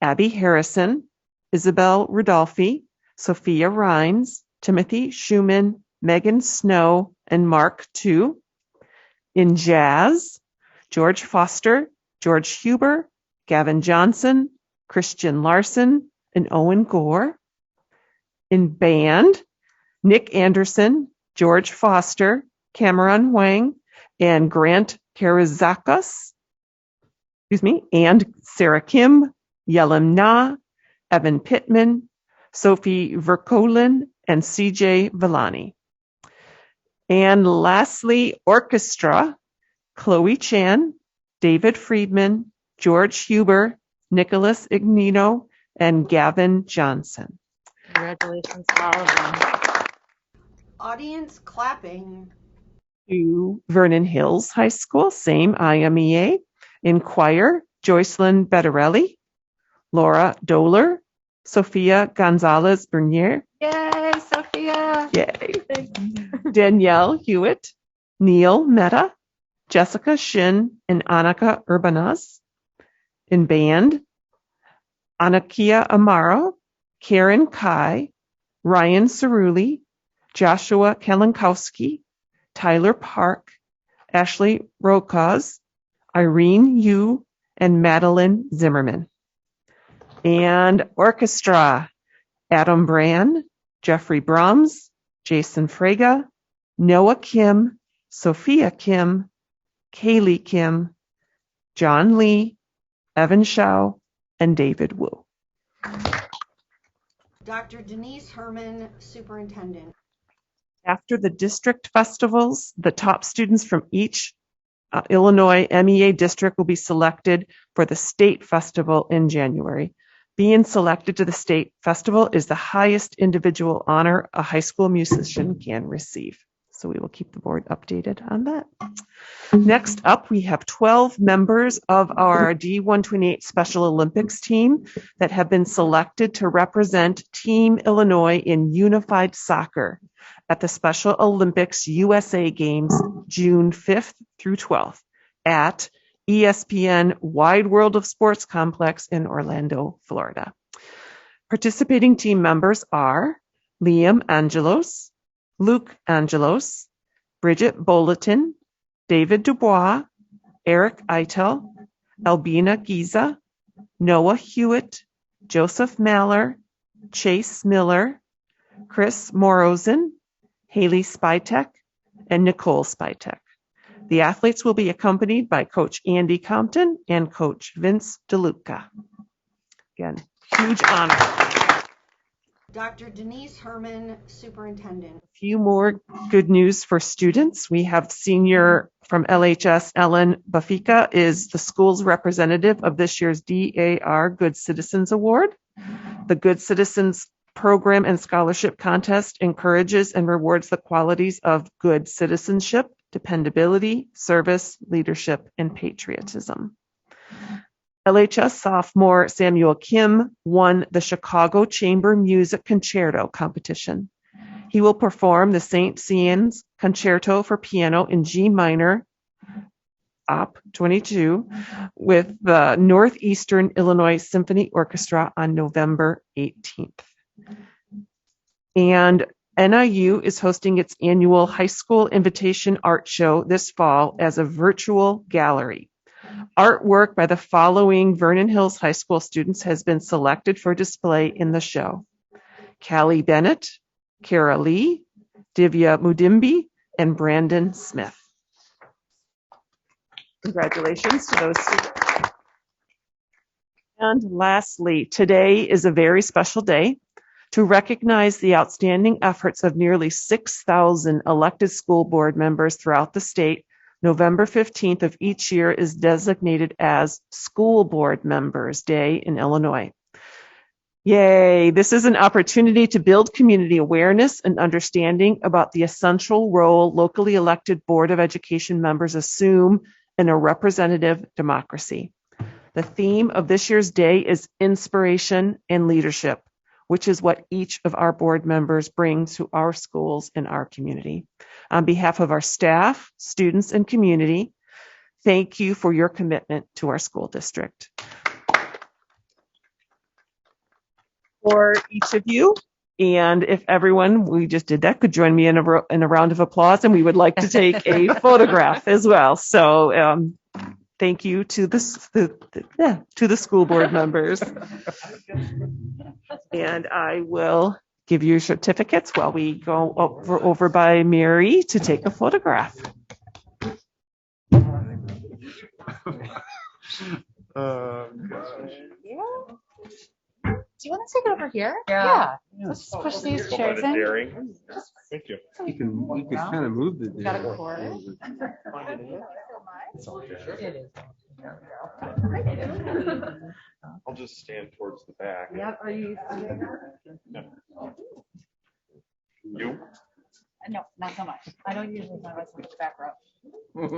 Abby Harrison, Isabel Rudolphi, Sophia Rhines, Timothy Schumann, Megan Snow, and Mark II. In jazz, George Foster, George Huber, Gavin Johnson, Christian Larson, and Owen Gore. In band, Nick Anderson, George Foster, Cameron Wang, and Grant Karizakos, and Sarah Kim, Yelim Na, Evan Pittman, Sophie Verkoelen, and CJ Villani. And lastly, orchestra, Chloe Chan, David Friedman, George Huber, Nicholas Ignino, and Gavin Johnson. Congratulations to all of them. Audience clapping. To Vernon Hills High School, same IMEA. In choir, Joycelyn Bettarelli, Laura Doler, Sophia Gonzalez Bernier. Yay, Sophia. Yay. Danielle Hewitt, Neil Mehta, Jessica Shin, and Annika Urbanaz. In band, Anakia Amaro, Karen Kai, Ryan Cerulli, Joshua Kalankowski, Tyler Park, Ashley Rokaz, Irene Yu, and Madeline Zimmerman. And orchestra, Adam Brand, Jeffrey Brahms, Jason Frega, Noah Kim, Sophia Kim, Kaylee Kim, John Lee, Evan Shao, and David Wu. Dr. Denise Herman, Superintendent. After the district festivals, the top students from each Illinois MEA district will be selected for the state festival in January. Being selected to the state festival is the highest individual honor a high school musician can receive. So we will keep the board updated on that. Next up, we have 12 members of our D128 Special Olympics team that have been selected to represent Team Illinois in unified soccer at the Special Olympics USA Games, June 5th through 12th at ESPN Wide World of Sports Complex in Orlando, Florida. Participating team members are Liam Angelos, Luke Angelos, Bridget Bulletin, David Dubois, Eric Eitel, Albina Giza, Noah Hewitt, Joseph Maller, Chase Miller, Chris Morozen, Haley Spytek, and Nicole Spytek. The athletes will be accompanied by Coach Andy Compton and Coach Vince DeLuca. Again, huge honor. Dr. Denise Herman, Superintendent. A few more good news for students. We have senior from LHS, Ellen Bafika, is the school's representative of this year's DAR Good Citizens Award. The Good Citizens Program and Scholarship Contest encourages and rewards the qualities of good citizenship, dependability, service, leadership, and patriotism. LHS sophomore Samuel Kim won the Chicago Chamber Music Concerto competition. He will perform the St. Cian's Concerto for Piano in G minor, Op. 22, with the Northeastern Illinois Symphony Orchestra on November 18th. And NIU is hosting its annual High School Invitation Art Show this fall as a virtual gallery. Artwork by the following Vernon Hills High School students has been selected for display in the show: Callie Bennett, Kara Lee, Divya Mudimbi, and Brandon Smith. Congratulations to those students. And lastly, today is a very special day to recognize the outstanding efforts of nearly 6,000 elected school board members throughout the state. November 15th of each year is designated as School Board Members Day in Illinois. Yay! This is an opportunity to build community awareness and understanding about the essential role locally elected Board of Education members assume in a representative democracy. The theme of this year's day is inspiration and leadership, which is what each of our board members brings to our schools and our community. On behalf of our staff, students, and community, thank you for your commitment to our school district. For each of you, And if everyone, we just did that, could join me in a round of applause, and we would like to take a photograph as well. So thank you to the school board members. And I will give you certificates while we go over by Mary to take a photograph. Do you want to take it over here? Yeah. Let's just push these chairs in. Thank you. You can kind of move the. Got a cord. I'll just stand towards the back. Yep. Are you? You? No, not so much. I don't usually find myself in the back row.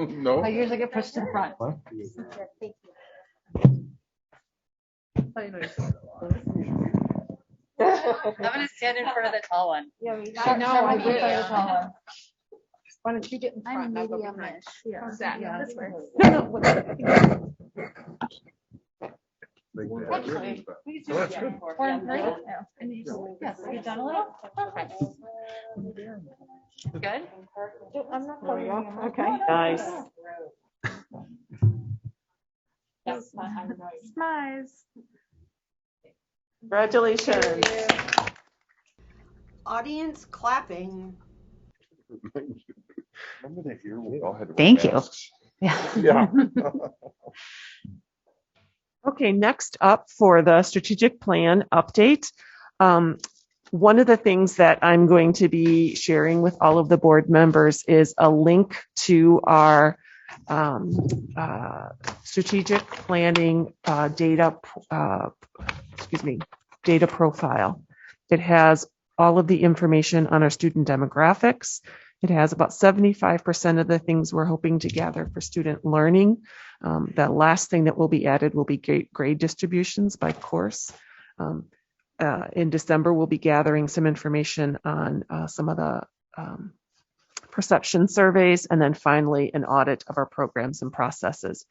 No. I usually get pushed to the front. Huh? Thank you. I'm gonna stand in front of the tall one. Yeah, we got No, I I will. will. The tall one. Why don't you get in front? I'm I'll go behind. medium-ish. Yeah, this works. Actually, we can That's do good. 4 and 3. Yes, you've done a little. Perfect. Good. I'm not There we go. going. Okay. Nice. Smiles. Congratulations. Audience clapping. Remember that year we all had to wear Thank you. masks? Yeah. Okay, next up for the strategic plan update. One of the things that I'm going to be sharing with all of the board members is a link to our strategic planning data profile. It has all of the information on our student demographics. It has about 75% of the things we're hoping to gather for student learning. The last thing that will be added will be grade distributions by course. In December, we'll be gathering some information on some of the perception surveys, and then finally an audit of our programs and processes.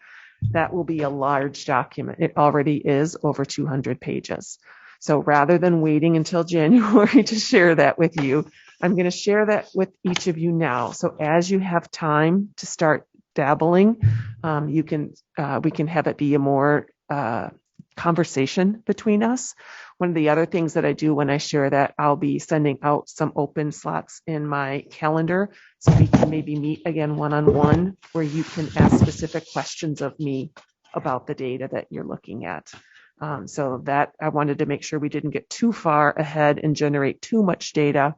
That will be a large document. It already is over 200 pages. So rather than waiting until January to share that with you, I'm going to share that with each of you now. So as you have time to start dabbling, we can have it be a more conversation between us. One of the other things that I do when I share that, I'll be sending out some open slots in my calendar so we can maybe meet again one-on-one where you can ask specific questions of me about the data that you're looking at. So that I wanted to make sure we didn't get too far ahead and generate too much data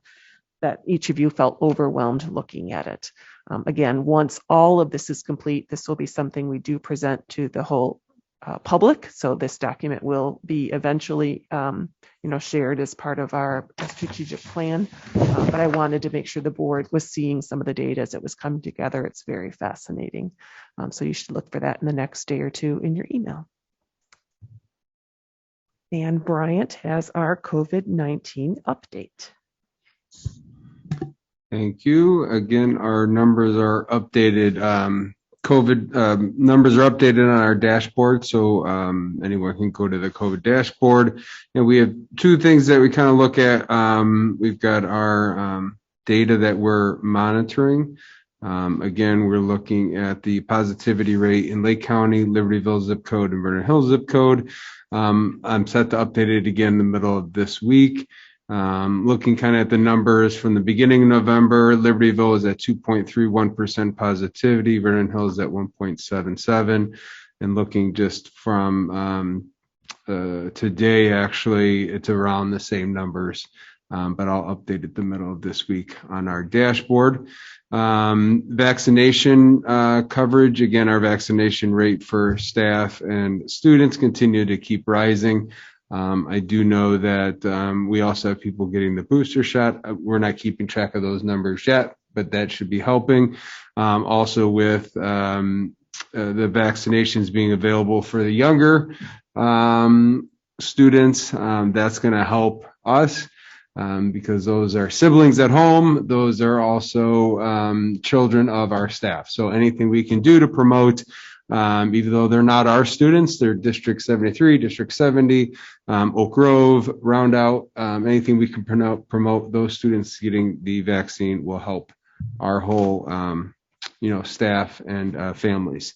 that each of you felt overwhelmed looking at it. Again, once all of this is complete, this will be something we do present to the whole public. So this document will be eventually, shared as part of our strategic plan. But I wanted to make sure the board was seeing some of the data as it was coming together. It's very fascinating. So you should look for that in the next day or two in your email. And Bryant has our COVID-19 update. Thank you. Again, our numbers are updated. COVID numbers are updated on our dashboard, so anyone can go to the COVID dashboard. And we have two things that we kind of look at. We've got our data that we're monitoring. Again, we're looking at the positivity rate in Lake County, Libertyville zip code, and Vernon Hills zip code. I'm set to update it again in the middle of this week. Looking kind of at the numbers from the beginning of November, Libertyville is at 2.31% positivity, Vernon Hills at 1.77%, and looking just from today, actually, it's around the same numbers, but I'll update it the middle of this week on our dashboard. Vaccination coverage, again, our vaccination rate for staff and students continue to keep rising. I do know that we also have people getting the booster shot. We're not keeping track of those numbers yet, but that should be helping. Also with the vaccinations being available for the younger students, that's going to help us because those are siblings at home. Those are also children of our staff. So anything we can do to promote even though they're not our students, they're District 73, District 70, Oak Grove, Roundout, anything we can promote those students getting the vaccine will help our whole, staff and families.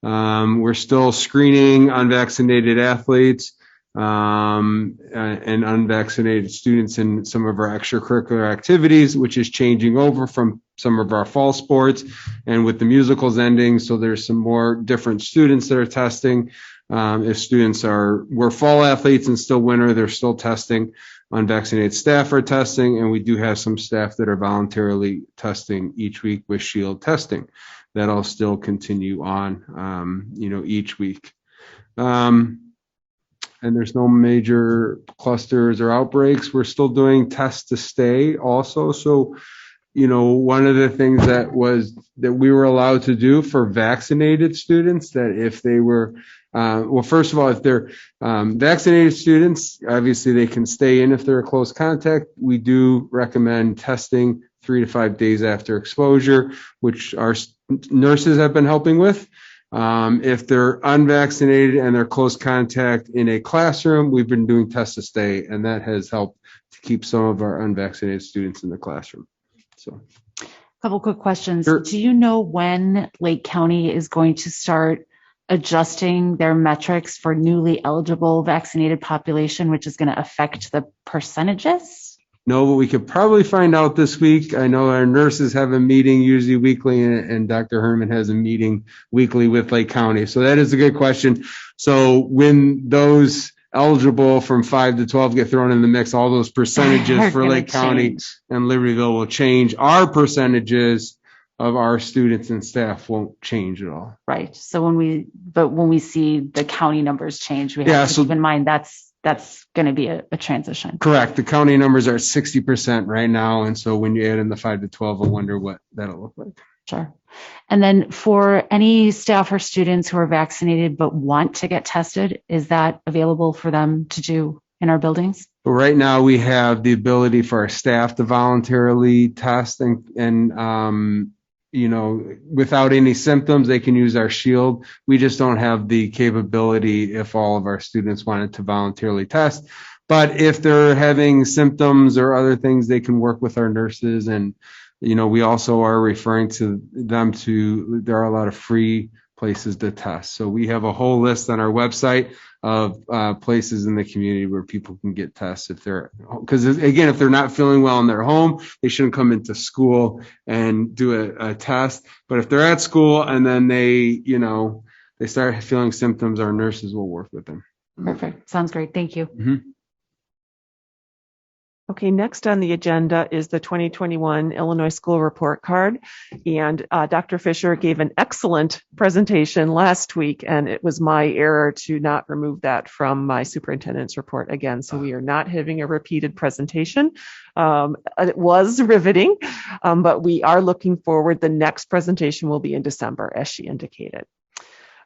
We're still screening unvaccinated athletes and unvaccinated students in some of our extracurricular activities, which is changing over from some of our fall sports and with the musicals ending. So there's some more different students that are testing. If students were fall athletes and still winter, they're still testing. Unvaccinated staff are testing, and we do have some staff that are voluntarily testing each week with Shield testing. That'll still continue on, each week. And there's no major clusters or outbreaks. We're still doing test to stay also. So, one of the things that we were allowed to do for vaccinated students, that if they were, first of all, if they're vaccinated students, obviously they can stay in if they're a close contact. We do recommend testing 3 to 5 days after exposure, which our nurses have been helping with. If they're unvaccinated and they're close contact in a classroom, we've been doing test to stay, and that has helped to keep some of our unvaccinated students in the classroom. So, A couple quick questions. Sure. Do you know when Lake County is going to start adjusting their metrics for newly eligible vaccinated population, which is going to affect the percentages? No, but we could probably find out this week. I know our nurses have a meeting usually weekly, and Dr. Herman has a meeting weekly with Lake County. So that is a good question. So when those eligible from 5 to 12 get thrown in the mix, all those percentages for Lake County and Libertyville will change. Our percentages of our students and staff won't change at all. Right. So when we see the county numbers change, we have to keep in mind that's going to be a transition. Correct. The county numbers are 60% right now. And so when you add in the 5 to 12, I wonder what that'll look like. Sure. And then for any staff or students who are vaccinated but want to get tested, is that available for them to do in our buildings? But right now we have the ability for our staff to voluntarily test and without any symptoms, they can use our Shield. We just don't have the capability if all of our students wanted to voluntarily test. But if they're having symptoms or other things, they can work with our nurses. And, we also are referring to them there are a lot of free places to test. So we have a whole list on our website of places in the community where people can get tests if they're not feeling well in their home, they shouldn't come into school and do a test. But if they're at school and then they start feeling symptoms, our nurses will work with them. Perfect. Sounds great. Thank you. Mm-hmm. Okay, next on the agenda is the 2021 Illinois School Report Card. And Dr. Fisher gave an excellent presentation last week, and it was my error to not remove that from my superintendent's report again. So we are not having a repeated presentation. It was riveting, but we are looking forward. The next presentation will be in December, as she indicated.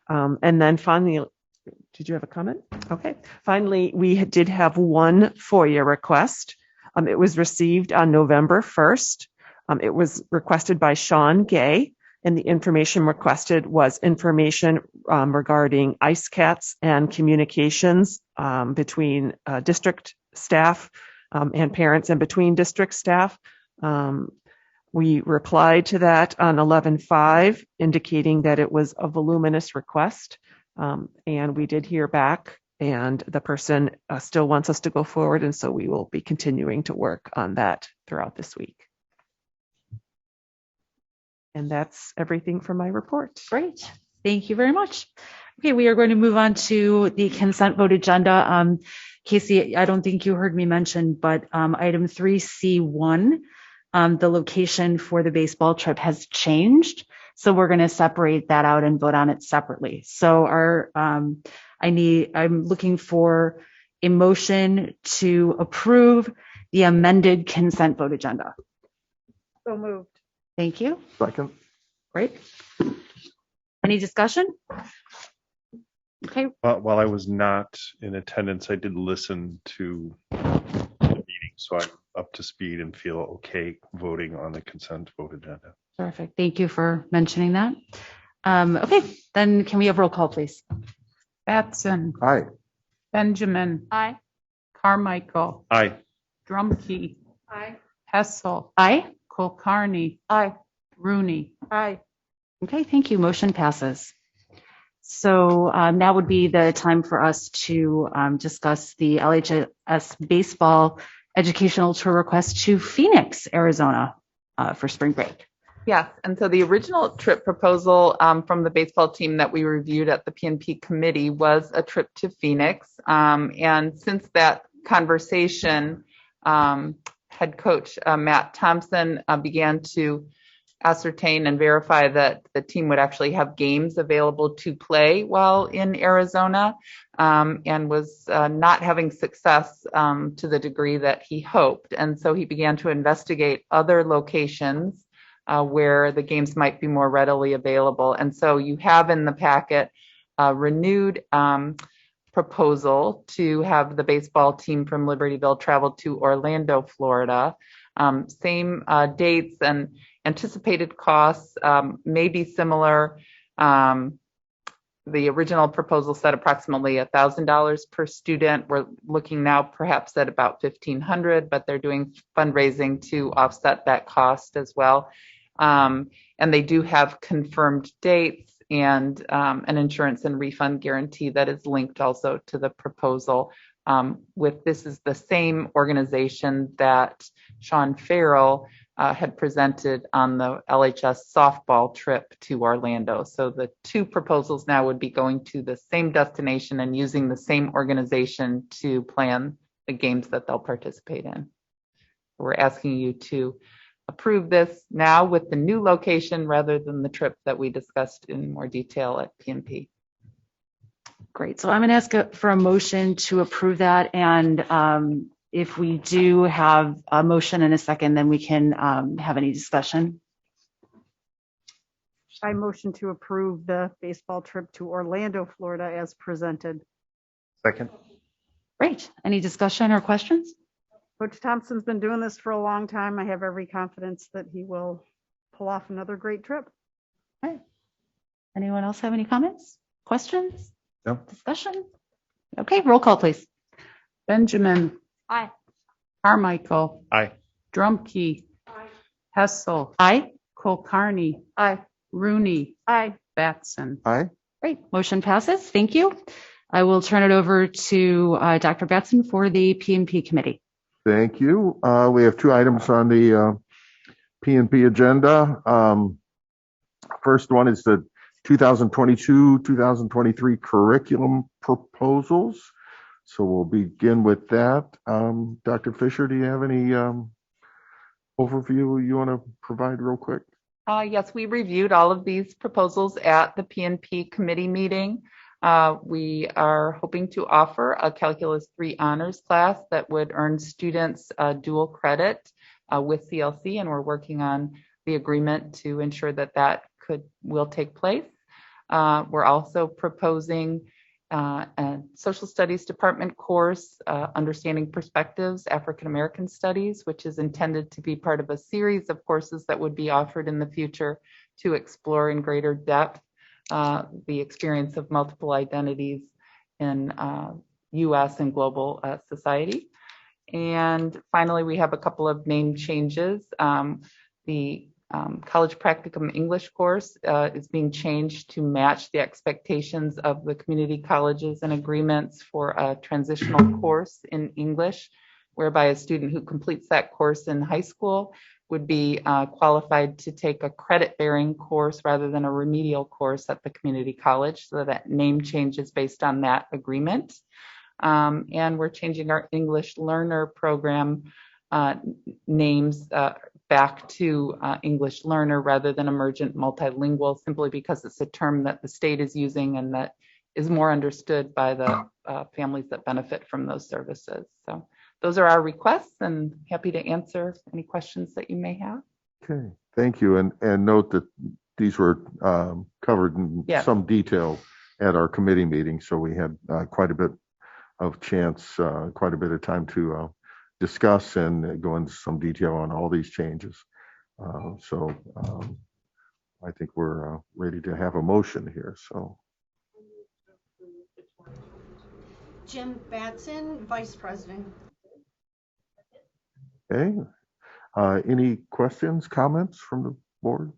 And then finally, did you have a comment? Okay. Finally, we did have one FOIA request. It was received on November 1st. It was requested by Sean Gay, and the information requested was information regarding ice cats and communications between district staff and parents and between district staff. We replied to that on 11/5, indicating that it was a voluminous request, and we did hear back. And the person still wants us to go forward, and so we will be continuing to work on that throughout this week. And that's everything from my report. Great. Thank you very much. Okay, we are going to move on to the consent vote agenda. Casey, I don't think you heard me mention, but item 3C1, the location for the baseball trip has changed. So we're going to separate that out and vote on it separately. So I'm looking for a motion to approve the amended consent vote agenda. So moved. Thank you. Second. Great. Any discussion? Okay. While I was not in attendance, I did listen to the meeting, so I'm up to speed and feel okay voting on the consent vote agenda. Perfect. Thank you for mentioning that. Okay, then can we have roll call, please? Batson. Aye. Benjamin. Aye. Carmichael. Aye. Drumkey. Aye. Hessel. Aye. Kulkarni. Aye. Rooney. Aye. Okay, thank you. Motion passes. So now would be the time for us to discuss the LHS baseball educational tour request to Phoenix, Arizona for spring break. Yes, and so the original trip proposal from the baseball team that we reviewed at the PNP committee was a trip to Phoenix. And since that conversation, head coach Matt Thompson began to ascertain and verify that the team would actually have games available to play while in Arizona, and was not having success to the degree that he hoped. And so he began to investigate other locations where the games might be more readily available. And so you have in the packet a renewed proposal to have the baseball team from Libertyville travel to Orlando, Florida. Same dates and anticipated costs may be similar. The original proposal said approximately $1,000 per student. We're looking now perhaps at about $1,500, but they're doing fundraising to offset that cost as well. And they do have confirmed dates and an insurance and refund guarantee that is linked also to the proposal. This is the same organization that Sean Farrell had presented on the LHS softball trip to Orlando. So the two proposals now would be going to the same destination and using the same organization to plan the games that they'll participate in. We're asking you to approve this now with the new location rather than the trip that we discussed in more detail at PNP. Great. So I'm going to ask for a motion to approve that. And if we do have a motion in a second, then we can have any discussion. I motion to approve the baseball trip to Orlando, Florida as presented. Second. Great. Any discussion or questions? Coach Thompson's been doing this for a long time. I have every confidence that he will pull off another great trip. Okay. Anyone else have any comments, questions? No. Discussion? Okay, roll call, please. Benjamin. Aye. Carmichael. Aye. Drumkey. Aye. Hessel. Aye. Kulkarni. Aye. Rooney. Aye. Batson. Aye. Great. Motion passes. Thank you. I will turn it over to Dr. Batson for the PNP committee. Thank you. We have two items on the PNP agenda. First one is the 2022-2023 curriculum proposals. So we'll begin with that. Dr. Fisher, do you have any overview you want to provide real quick? Yes, we reviewed all of these proposals at the PNP committee meeting. We are hoping to offer a Calculus 3 honors class that would earn students dual credit with CLC, and we're working on the agreement to ensure that that will take place. We're also proposing a social studies department course, Understanding Perspectives, African American Studies, which is intended to be part of a series of courses that would be offered in the future to explore in greater depth the experience of multiple identities in U.S. and global society. And finally, we have a couple of name changes. The College Practicum English course is being changed to match the expectations of the community colleges and agreements for a transitional course in English, whereby a student who completes that course in high school would be qualified to take a credit-bearing course rather than a remedial course at the community college. So that name changes based on that agreement. And we're changing our English learner program names back to English learner rather than emergent multilingual, simply because it's a term that the state is using and that is more understood by the families that benefit from those services. So those are our requests, and happy to answer any questions that you may have. Okay, thank you. And note that these were covered in some detail at our committee meeting, so we had quite a bit of quite a bit of time to discuss and go into some detail on all these changes. I think we're ready to have a motion here. So, Jim Batson, Vice President. okay. Any questions, comments from the board?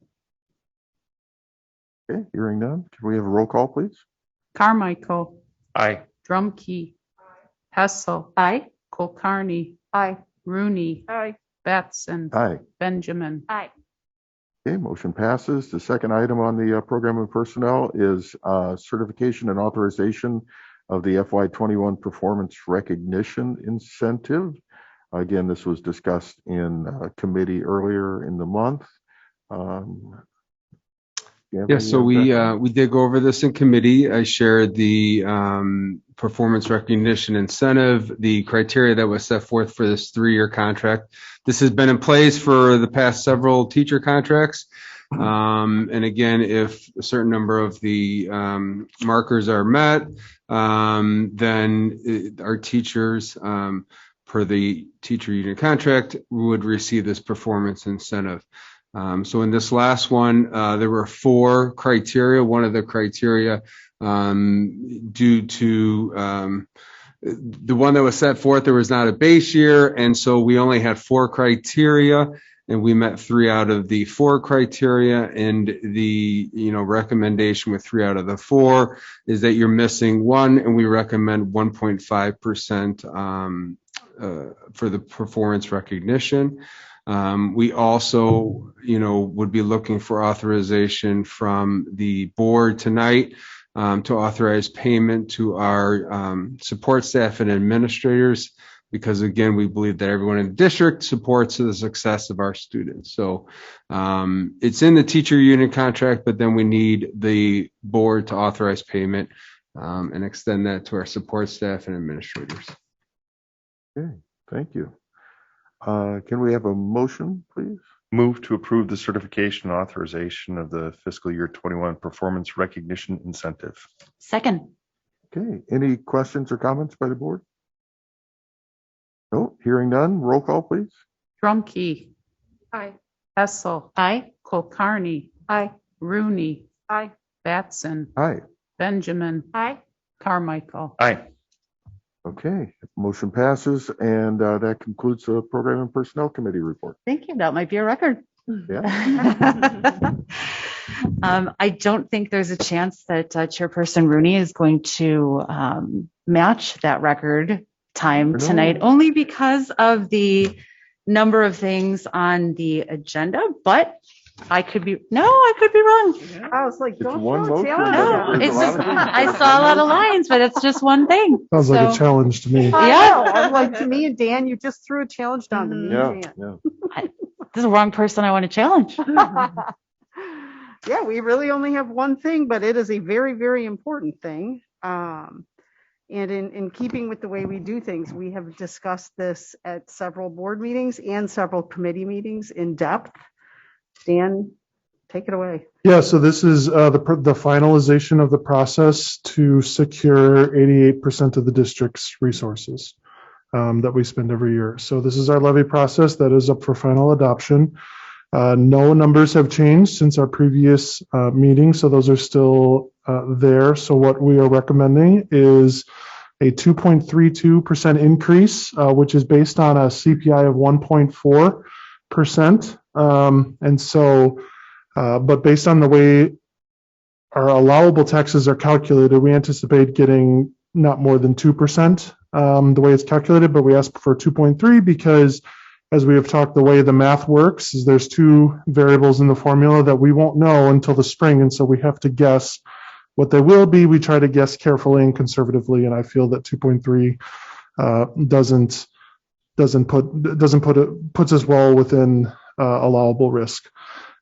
Okay, hearing none. Can we have a roll call, please? Carmichael. Aye. Drumkey. Hessel. Aye. Kulkarni. Aye. Rooney. Aye. Batson. Aye. Benjamin. Aye. Okay, motion passes. The second item on the program and personnel is certification and authorization of the FY21 performance recognition incentive. Again, this was discussed in committee earlier in the month. Yeah, so we did go over this in committee. I shared the performance recognition incentive, the criteria that was set forth for this 3-year contract. This has been in place for the past several teacher contracts. And again, if a certain number of the markers are met, then our teachers, per the teacher union contract, would receive this performance incentive. So in this last one, there were 4 criteria. One of the criteria, due to the one that was set forth, there was not a base year, and so we only had 4 criteria, and we met 3 out of the 4 criteria. And the recommendation with 3 out of the 4 is that you're missing 1, and we recommend 1.5% for the performance recognition. We also, would be looking for authorization from the board tonight to authorize payment to our support staff and administrators, because again, we believe that everyone in the district supports the success of our students. So it's in the teacher union contract, but then we need the board to authorize payment and extend that to our support staff and administrators. Okay, thank you. Can we have a motion, please? Move to approve the certification and authorization of the fiscal year 21 performance recognition incentive. Second. Okay, any questions or comments by the board? No, hearing none. Roll call, please. Drumkey. Aye. Hessel. Aye. Kulkarni. Aye. Rooney. Aye. Batson. Aye. Benjamin. Aye. Carmichael. Aye. Okay, motion passes, and that concludes the Program and Personnel Committee report. Thank you. That might be a record. Yeah. I don't think there's a chance that Chairperson Rooney is going to match that record time tonight, only because of the number of things on the agenda, but I could be wrong. I was like, don't one throw a vote for challenge. No, it's just, I saw a lot of lines, but it's just one thing. Sounds like a challenge to me. I Yeah. know. I'm like, to me and Dan, you just threw a challenge down to me and Dan. Yeah. This is the wrong person I want to challenge. Yeah, we really only have one thing, but it is a very, very important thing. And in keeping with the way we do things, we have discussed this at several board meetings and several committee meetings in depth. Dan, take it away. Yeah, so this is the finalization of the process to secure 88% of the district's resources that we spend every year. So this is our levy process that is up for final adoption. No numbers have changed since our previous meeting, so those are still there. So what we are recommending is a 2.32% increase, which is based on a CPI of 1.4%. And so, but based on the way our allowable taxes are calculated, we anticipate getting not more than 2%, the way it's calculated, but we asked for 2.3 because, as we have talked, the way the math works is there's 2 variables in the formula that we won't know until the spring. And so we have to guess what they will be. We try to guess carefully and conservatively. And I feel that 2.3 puts us well within allowable risk.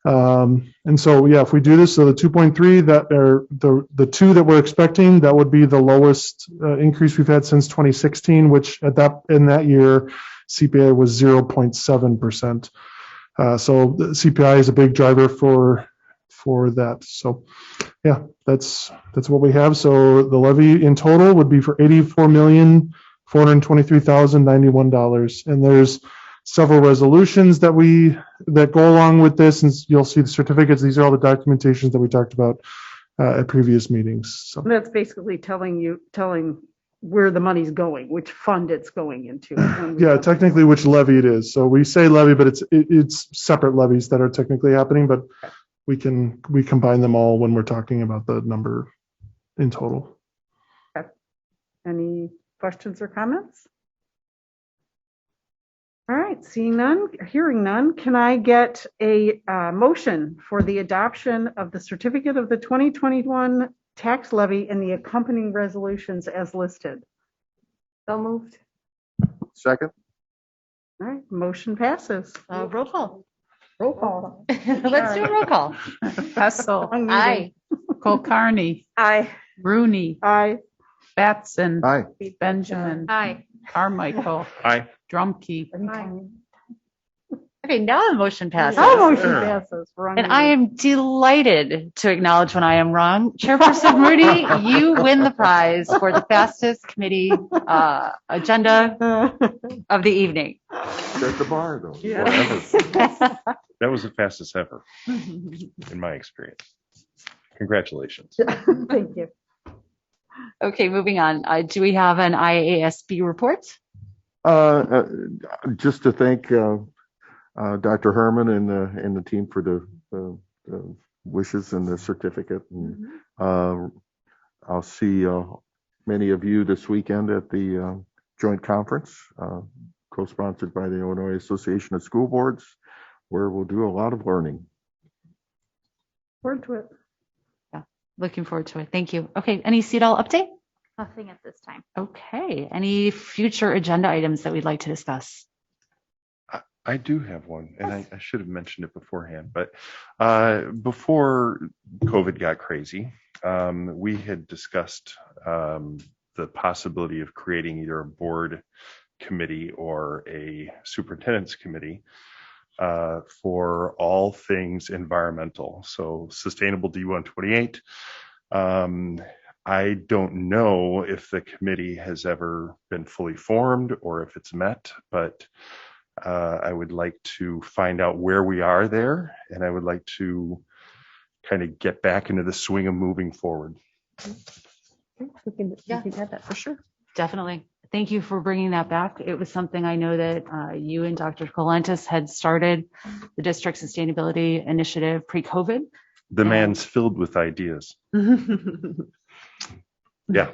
And so, yeah, if we do this, so the 2.3 that are the 2 that we're expecting, that would be the lowest increase we've had since 2016, which in that year, CPI was 0.7%. So the CPI is a big driver for that. So yeah, that's what we have. So the levy in total would be for $84,423,091. And there's several resolutions that go along with this, and you'll see the certificates. These are all the documentations that we talked about at previous meetings. So That's basically telling where the money's going, which fund it's going into. yeah, technically which levy it is. So we say levy, but it's separate levies that are technically happening, but we combine them all when we're talking about the number in total. Okay. Any questions or comments? All right, hearing none, can I get a motion for the adoption of the certificate of the 2021 tax levy and the accompanying resolutions as listed? So moved. Second? All right, motion passes. Roll call. Roll call. Let's do a roll call. Hessel. Aye. Kulkarni. Aye. Rooney. Aye. Batson. Aye. Benjamin. Aye. Carmichael. Aye. Drumkey. Okay, now the motion passes. Motion passes. We're on And I am delighted to acknowledge when I am wrong. Chairperson Rudy, you win the prize for the fastest committee agenda of the evening. Set the bar, though. That was the fastest ever, in my experience. Congratulations. Thank you. Okay, moving on. Do we have an IASB report? Just to thank Dr. Herman and the team for the wishes and the certificate. And I'll see many of you this weekend at the joint conference, co-sponsored by the Illinois Association of School Boards, where we'll do a lot of learning. Forward to it. Yeah, looking forward to it. Thank you. Okay, any CEDAL update? Nothing at this time. Okay, any future agenda items that we'd like to discuss? I do have one, and I should have mentioned it beforehand, but before COVID got crazy, we had discussed the possibility of creating either a board committee or a superintendent's committee for all things environmental. So sustainable D128. I don't know if the committee has ever been fully formed or if it's met, but I would like to find out where we are there, and I would like to kind of get back into the swing of moving forward. We can have that for sure. Definitely. Thank you for bringing that back. It was something I know that you and Dr. Colantis had started, the district sustainability initiative pre-COVID. The man's filled with ideas. Yeah.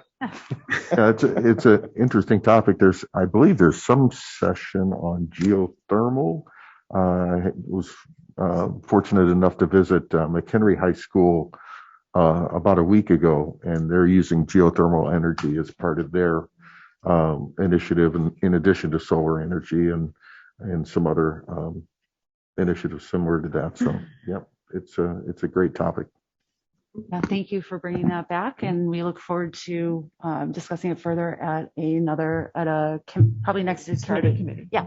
It's an interesting topic. I believe there's some session on geothermal. I was fortunate enough to visit McHenry High School about a week ago, and they're using geothermal energy as part of their initiative, in addition to solar energy and some other initiatives similar to that. So, yeah, it's a great topic. Yeah, thank you for bringing that back, and we look forward to discussing it further at probably next week's committee. Yeah,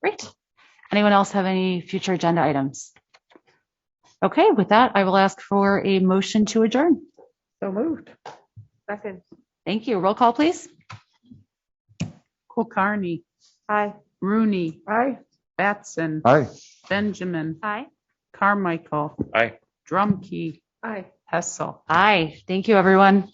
great. Anyone else have any future agenda items? Okay, with that, I will ask for a motion to adjourn. So moved. Second. Thank you. Roll call, please. Kulkarni. Aye. Rooney. Aye. Batson. Aye. Benjamin. Aye. Carmichael. Aye. Drumkey. Aye. Hessel. Aye. Thank you, everyone.